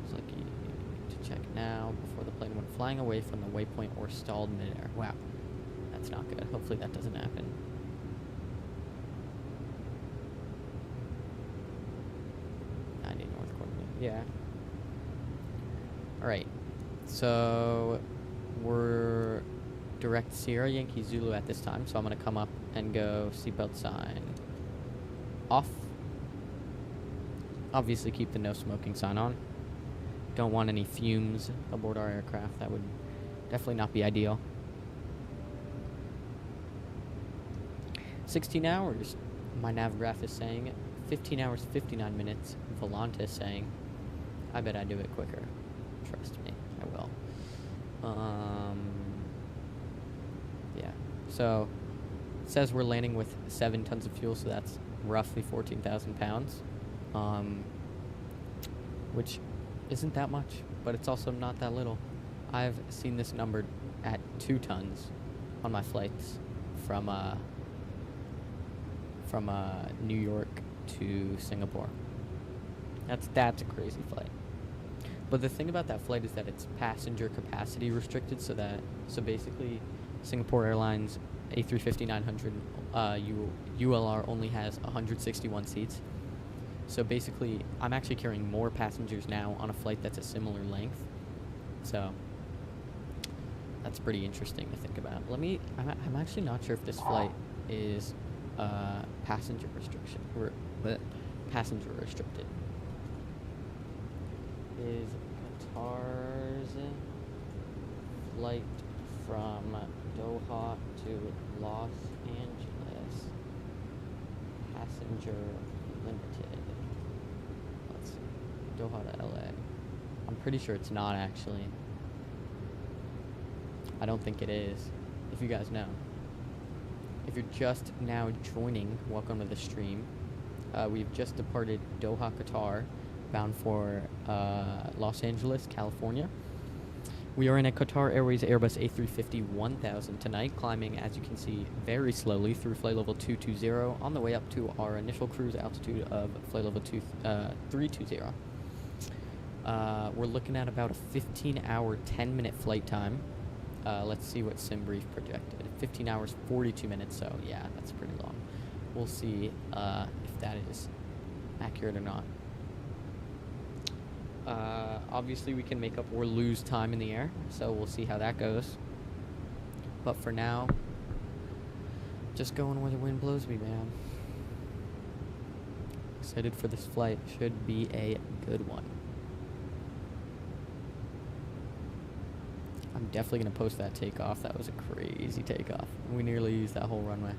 It's like you need to check now before the plane went flying away from the waypoint or stalled midair. Wow, that's not good. Hopefully that doesn't happen. North coordinate. Yeah. All right. So we're direct Sierra Yankee Zulu at this time. So I'm gonna come up and go seatbelt sign off. Obviously keep the no smoking sign on. Don't want any fumes aboard our aircraft. That would definitely not be ideal. 16 hours, my nav graph is saying. 15 hours, 59 minutes, Volante is saying. I bet I do it quicker. Trust me, I will. Yeah, so it says we're landing with 7 tons of fuel, so that's roughly 14,000 pounds. Which isn't that much, but it's also not that little. I've seen this numbered at 2 tons on my flights from New York to Singapore. That's a crazy flight. But the thing about that flight is that it's passenger capacity restricted, so basically Singapore Airlines A350-900 ULR only has 161 seats. So basically, I'm actually carrying more passengers now on a flight that's a similar length. So that's pretty interesting to think about. I'm actually not sure if this flight is passenger restriction or passenger restricted. Is Qatar's flight from Doha to Los Angeles passenger limited? Let's see. Doha to LA. I'm pretty sure it's not actually. I don't think it is. If you guys know. If you're just now joining, welcome to the stream. We've just departed Doha, Qatar, bound for Los Angeles, California. We are in a Qatar Airways Airbus A350-1000 tonight, climbing, as you can see, very slowly through flight level 220 on the way up to our initial cruise altitude of flight level 320. We're looking at about a 15-hour, 10-minute flight time. Let's see what SimBrief projected. 15 hours, 42 minutes, so yeah, that's pretty long. We'll see if that is accurate or not. Obviously, we can make up or lose time in the air, so we'll see how that goes. But for now, just going where the wind blows me, man. Excited for this flight. Should be a good one. I'm definitely going to post that takeoff. That was a crazy takeoff. We nearly used that whole runway.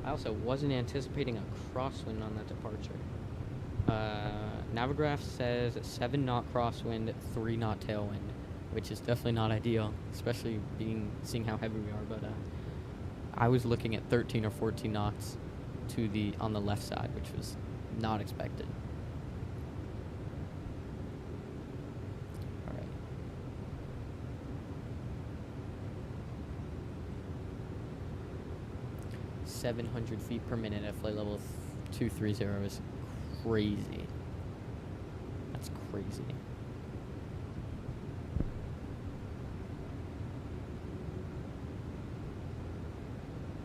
I also wasn't anticipating a crosswind on that departure. Navigraph says 7 knot crosswind, 3 knot tailwind, which is definitely not ideal, especially seeing how heavy we are. But I was looking at 13 or 14 knots on the left side, which was not expected. All right. 700 feet per minute at flight level 230 is crazy. That's crazy.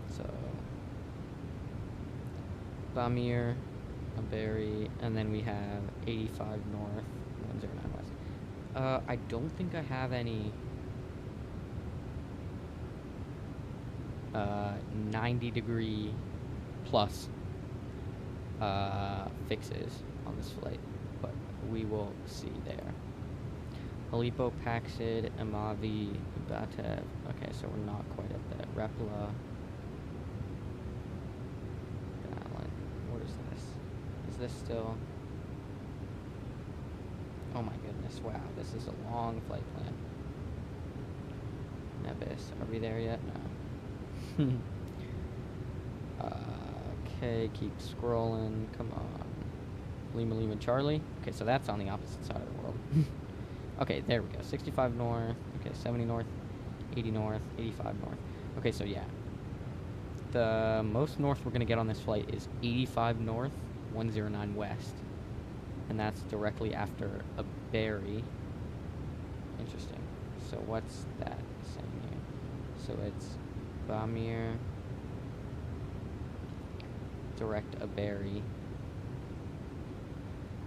So, Bamir, Aberi, and then we have 85 north, 109 west. I don't think I have any 90-degree plus fixes on this flight, but we will see there. Halipo, Paxid, Amavi, Batev. Okay, so we're not quite at that. Rapala, this still? Oh my goodness, wow, this is a long flight plan. Nebis, are we there yet? No. Okay, keep scrolling, come on. Lima Lima Charlie. Okay, so that's on the opposite side of the world. Okay, there we go. 65 north, okay, 70 north, 80 north, 85 north. Okay, so yeah. The most north we're going to get on this flight is 85 north, 109 west. And that's directly after a berry. Interesting. So what's that saying here? So it's Bamir, direct a berry.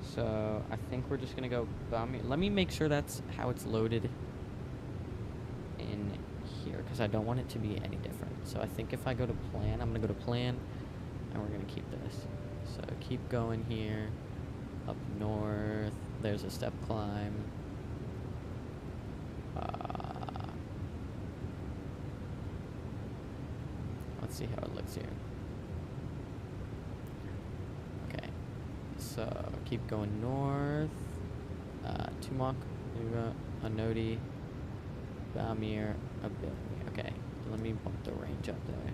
So I think we're just going to go Bamir. Let me make sure that's how it's loaded in here, because I don't want it to be any different. So I think if I go to plan, I'm going to go to plan, and we're going to keep this. So keep going here, up north, there's a step climb. Let's see how it looks here. Okay, so keep going north, Tumak, Nuga, Anodi, Bamir, Aberi. Okay, let me bump the range up there.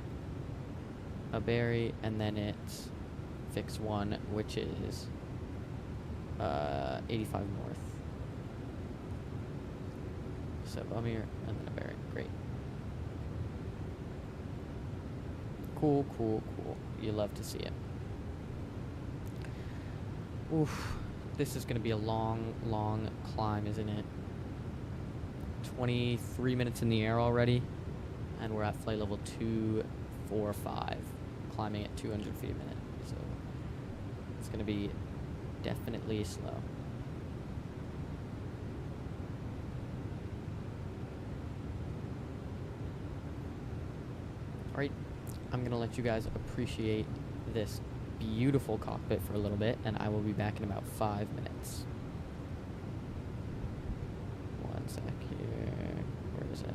Aberi, and then it's fix 1, which is 85 north. So Bamir, and then Aberi. Great. Cool, cool, cool. You love to see it. Oof. This is going to be a long, long climb, isn't it? 23 minutes in the air already, and we're at flight level 245, climbing at 200 feet a minute. So it's going to be definitely slow. Alright, I'm going to let you guys appreciate this beautiful cockpit for a little bit, and I will be back in about 5 minutes. One sec here. Where is it?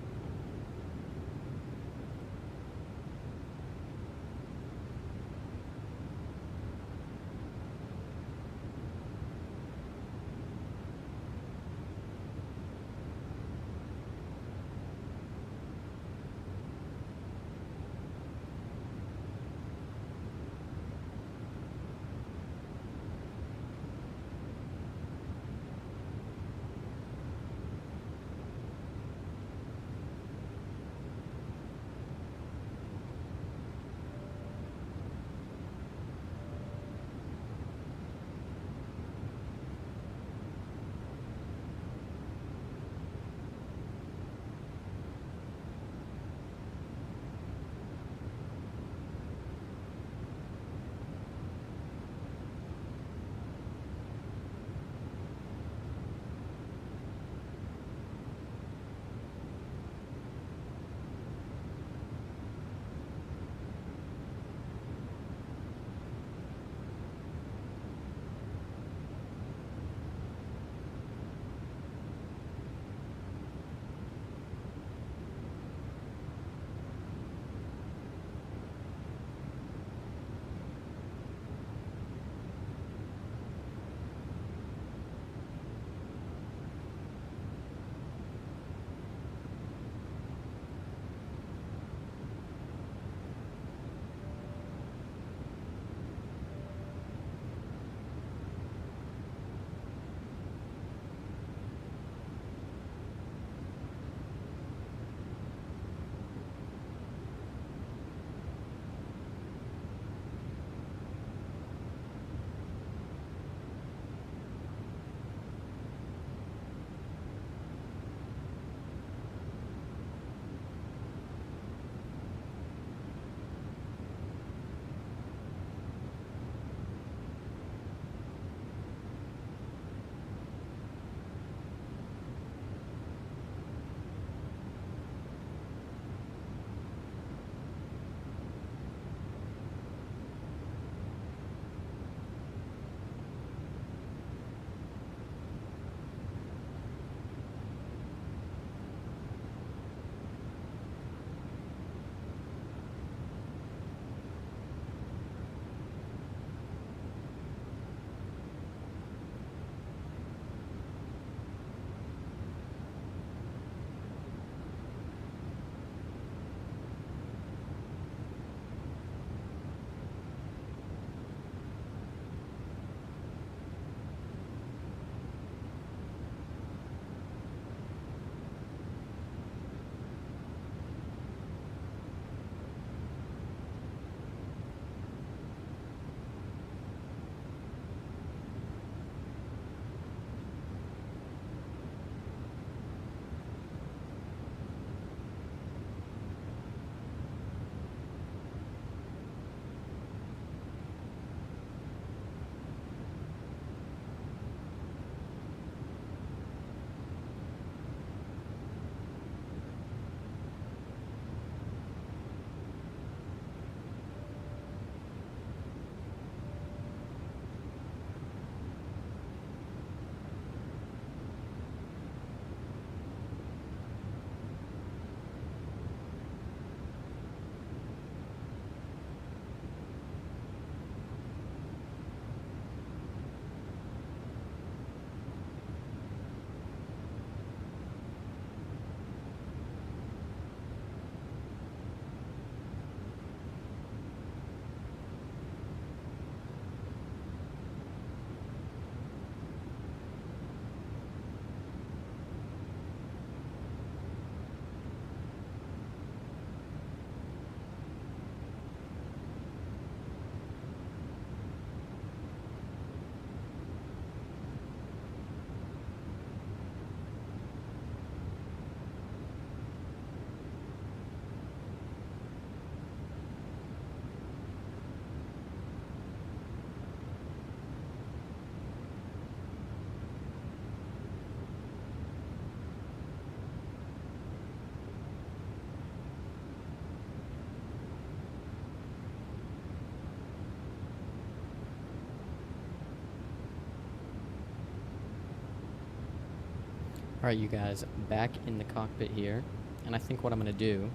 Alright, you guys, back in the cockpit here, and I think what I'm going to do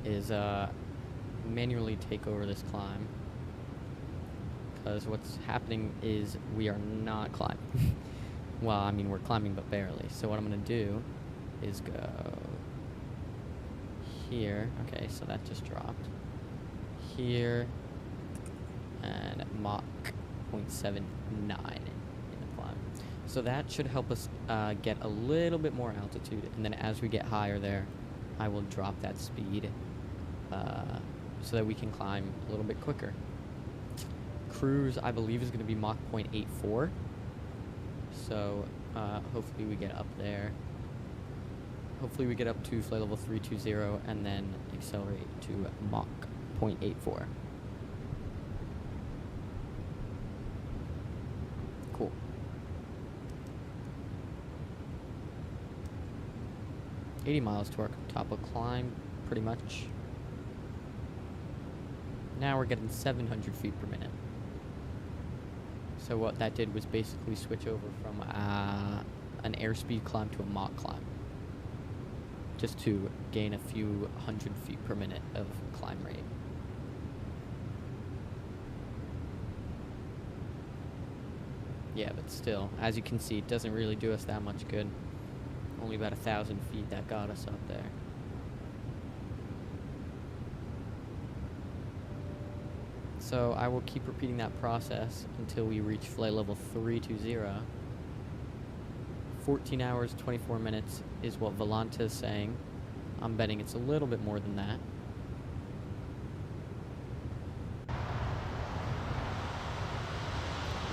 is manually take over this climb, because what's happening is we are not climbing. Well, I mean, we're climbing, but barely. So what I'm going to do is go here. Okay, so that just dropped. Here, and Mach 0.79 in the climb. So that should help us get a little bit more altitude, and then as we get higher there, I will drop that speed so that we can climb a little bit quicker. Cruise, I believe, is going to be Mach 0.84. So hopefully we get up there. Hopefully we get up to flight level 320 and then accelerate to Mach 0.84. Cool. $80 miles to our top of climb, pretty much. Now we're getting 700 feet per minute. So what that did was basically switch over from an airspeed climb to a Mach climb, just to gain a few hundred feet per minute of climb rate. Yeah, but still, as you can see, it doesn't really do us that much good. Only about 1,000 feet that got us up there. So I will keep repeating that process until we reach flight level 320. 14 hours, 24 minutes is what Volanta is saying. I'm betting it's a little bit more than that.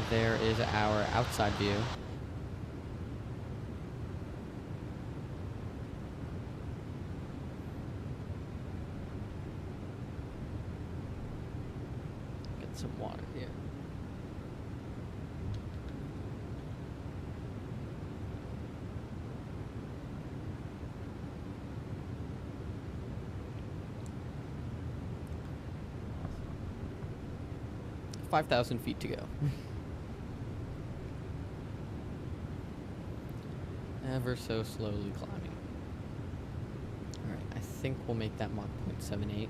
There is our outside view. Get some water here. – 5,000 feet to go. Ever so slowly climbing. Alright, I think we'll make that Mach 0.78.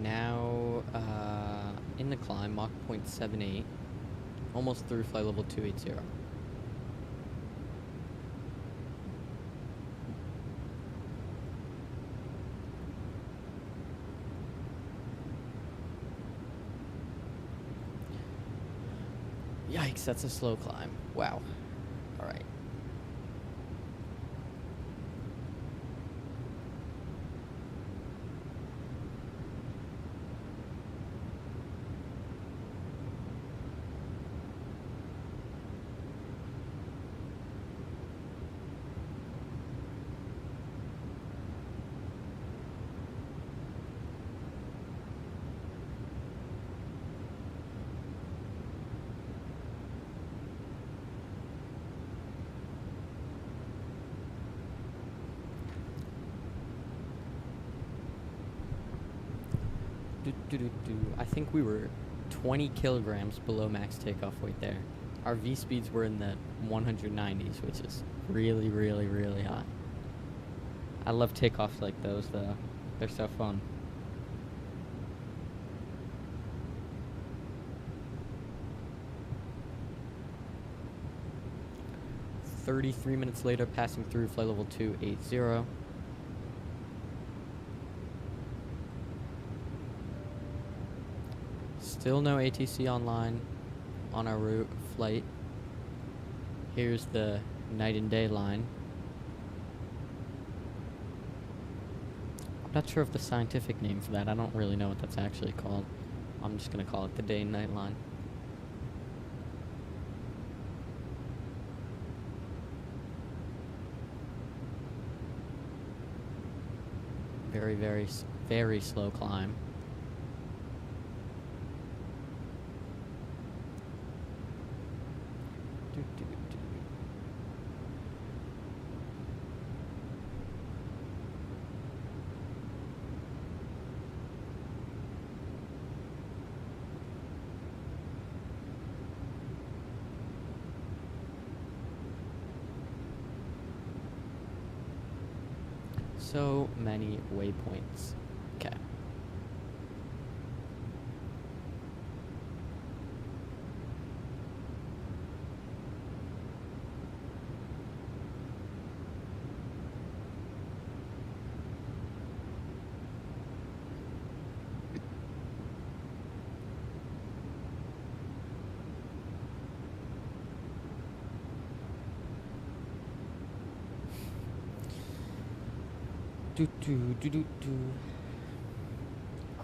Now, in the climb, Mach 0.78, almost through flight level 280. Yikes, that's a slow climb. Wow. Alright. I think we were 20 kilograms below max takeoff weight there. Our V speeds were in the 190s, which is really, really, really high. I love takeoffs like those, though. They're so fun. "33 minutes later, passing through flight level 280. Still no ATC online on our route flight. Here's the night and day line. I'm not sure of the scientific name for that. I don't really know what that's actually called. I'm just going to call it the day and night line. Very, very slow climb. So many waypoints. Okay.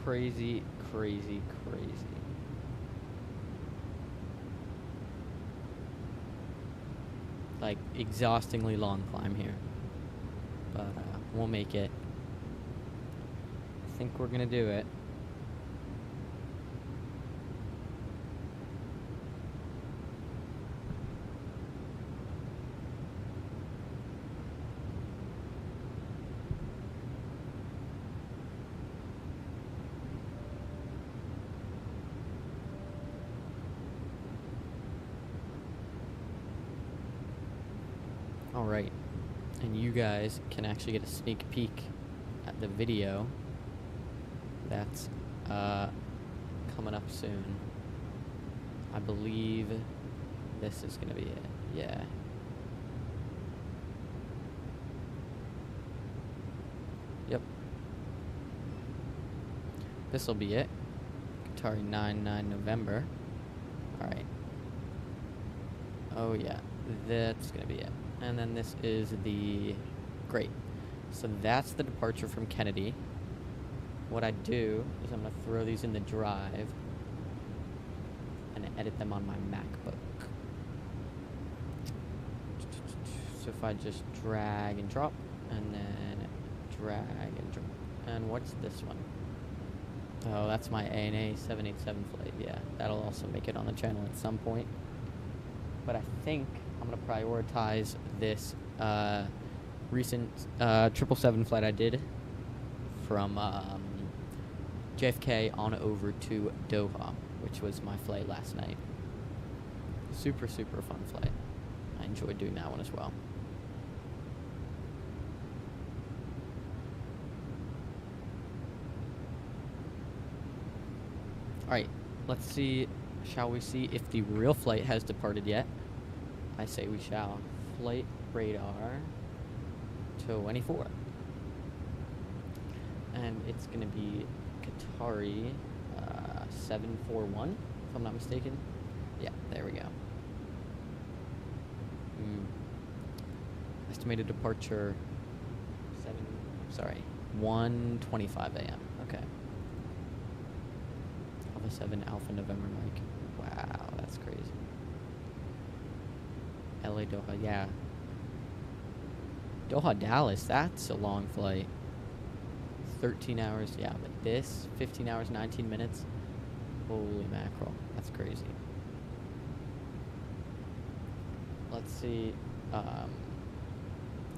Crazy, crazy, crazy. Like, exhaustingly long climb here. But, we'll make it. I think we're gonna do it. Alright, and you guys can actually get a sneak peek at the video that's coming up soon. I believe this is gonna be it, yeah. Yep. This'll be it. Qatar 9/9 November. Alright. Oh yeah, that's gonna be it. And then this is the... Great. So that's the departure from Kennedy. What I do is I'm going to throw these in the drive and edit them on my MacBook. So if I just drag and drop, and then drag and drop. And what's this one? Oh, that's my ANA 787 flight. Yeah, that'll also make it on the channel at some point. But I think I'm going to prioritize this recent 777 flight I did from JFK on over to Doha, which was my flight last night. Super, super fun flight. I enjoyed doing that one as well. Alright, let's see, shall we see if the real flight has departed yet? I say we shall. Flight radar 24. And it's going to be Qatari 741, if I'm not mistaken. Yeah, there we go. Estimated departure 1:25 a.m. Okay. Alpha 7 Alpha November Mike. Wow, that's crazy. LA Doha, yeah. Doha Dallas, that's a long flight. 13 hours, yeah, but this 15 hours 19 minutes. Holy mackerel, that's crazy. Let's see.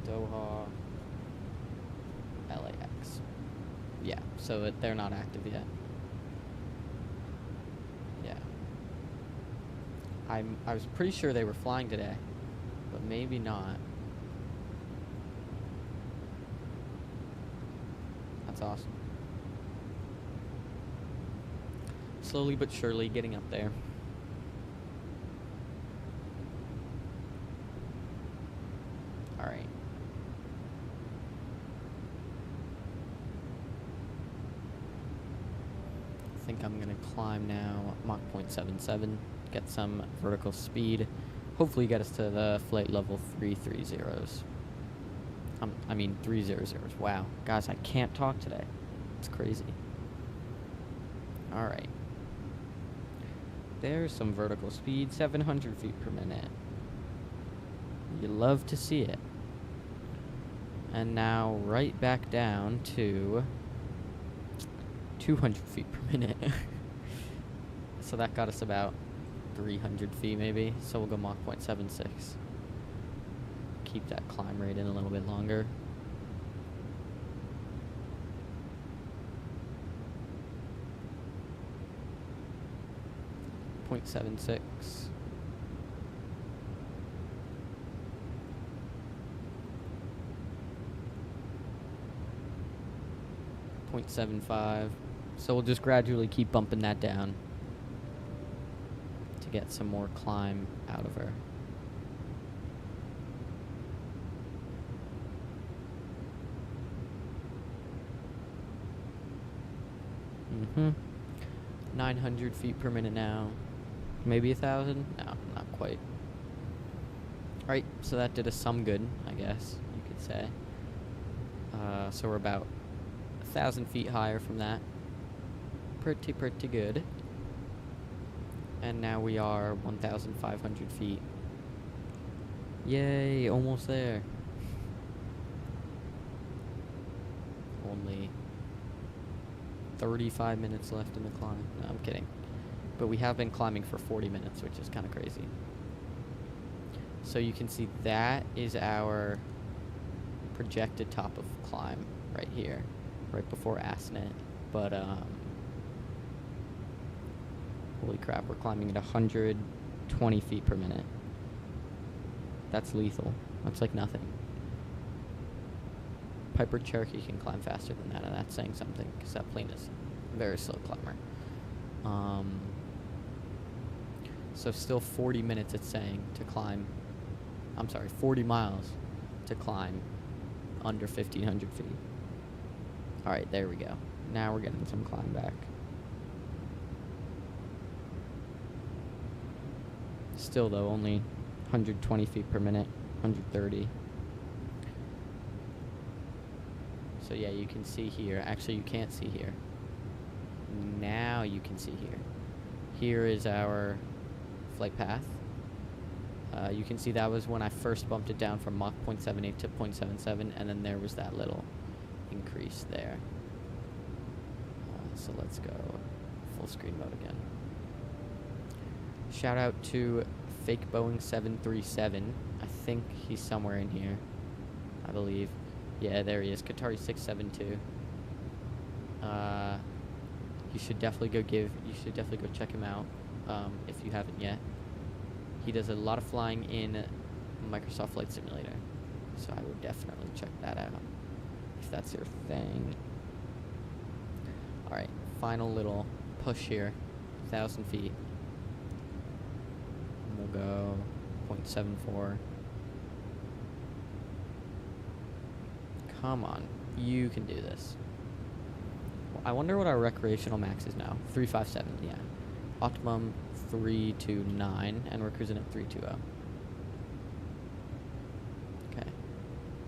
Doha LAX. Yeah, so they're not active yet. Yeah. I was pretty sure they were flying today, but maybe not. That's awesome. Slowly but surely getting up there. Alright. I think I'm gonna climb now, Mach 0.77, get some vertical speed. Hopefully get us to the flight level 330s. I mean 300s. Wow. Guys, I can't talk today. It's crazy. Alright. There's some vertical speed, 700 feet per minute. You love to see it. And now right back down to 200 feet per minute. So that got us about 300 feet maybe. So we'll go Mach 0.76. Keep that climb rate in a little bit longer. .76. 0.75. So we'll just gradually keep bumping that down to get some more climb out of her. Mm-hmm. 900 feet per minute now. Maybe 1,000? No, not quite. Alright, so that did us some good, I guess you could say. So we're about 1,000 feet higher from that. Pretty good. And now we are 1,500 feet. Yay, almost there. Only 35 minutes left in the climb. No, I'm kidding. But we have been climbing for 40 minutes, which is kind of crazy. So you can see that is our projected top of climb right here, right before Asnet. But holy crap, we're climbing at 120 feet per minute. That's lethal. That's like nothing. Piper Cherokee can climb faster than that, and that's saying something, because that plane is a very slow climber. So still 40 minutes it's saying to climb, 40 miles to climb under 1,500 feet. Alright, there we go. Now we're getting some climb back. Still though, only 120 feet per minute, 130. So yeah, you can see here. Actually, you can't see here. Now you can see here. Here is our flight path. You can see that was when I first bumped it down from Mach 0.78 to 0.77, and then there was that little increase there. So let's go full screen mode again. Shout out to fake Boeing 737. I think he's somewhere in here, I believe. Yeah, there he is. Qatar 672. You should definitely go check him out if you haven't yet. He does a lot of flying in Microsoft Flight Simulator, so I would definitely check that out if that's your thing. Alright, final little push here, 1,000 feet. And we'll go 0.74. Come on, you can do this. Well, I wonder what our recreational max is now. 357, yeah. Optimum 329, and we're cruising at 320. Okay.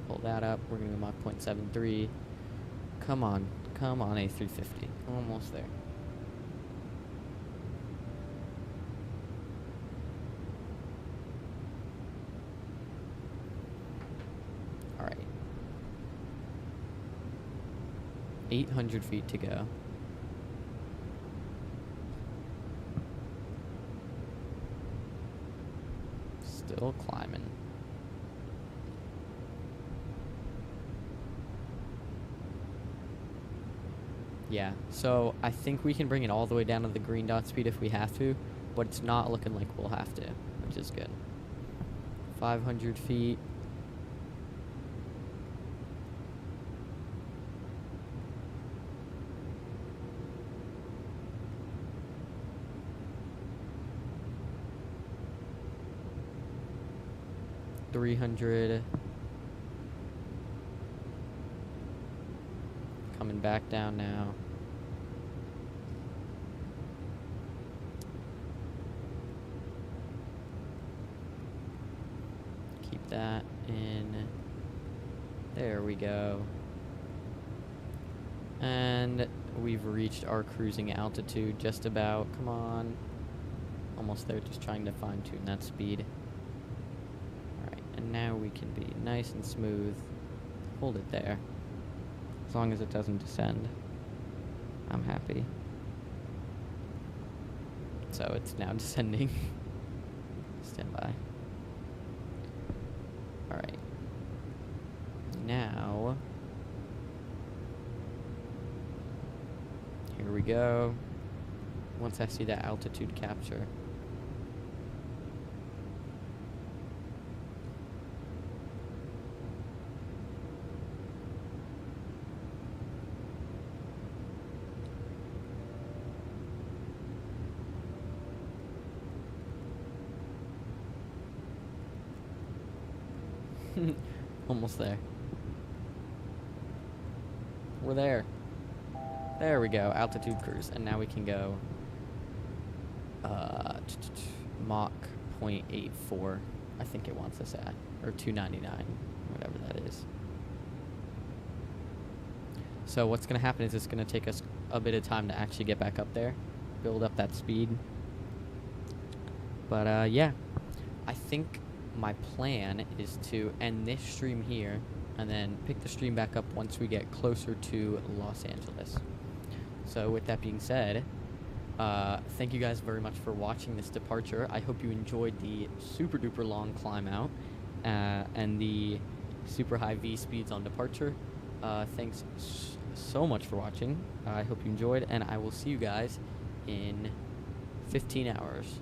Pull that up. We're gonna go Mach 0.73. Come on, A350. Almost there. Alright. 800 feet to go. Still climbing. Yeah, so I think we can bring it all the way down to the green dot speed if we have to, but it's not looking like we'll have to, which is good. 500 feet. $300. Coming back down now. Keep that in. There we go. And we've reached our cruising altitude just about. Come on. Almost there, just trying to fine tune that speed. And now we can be nice and smooth hold it there. As long as it doesn't descend, I'm happy. So it's now descending. Stand by. Alright. Now, here we go. Once I see that altitude capture. Almost there. We're there. There we go, altitude cruise. And now we can go Mach 0.84, I think it wants us at, or 299, whatever that is. So what's going to happen is it's going to take us a bit of time to actually get back up there, build up that speed. But yeah, I think my plan is to end this stream here and then pick the stream back up once we get closer to Los Angeles. So with that being said, thank you guys very much for watching this departure. I hope you enjoyed the super duper long climb out and the super high V speeds on departure. Thanks so much for watching. I hope you enjoyed, and I will see you guys in 15 hours.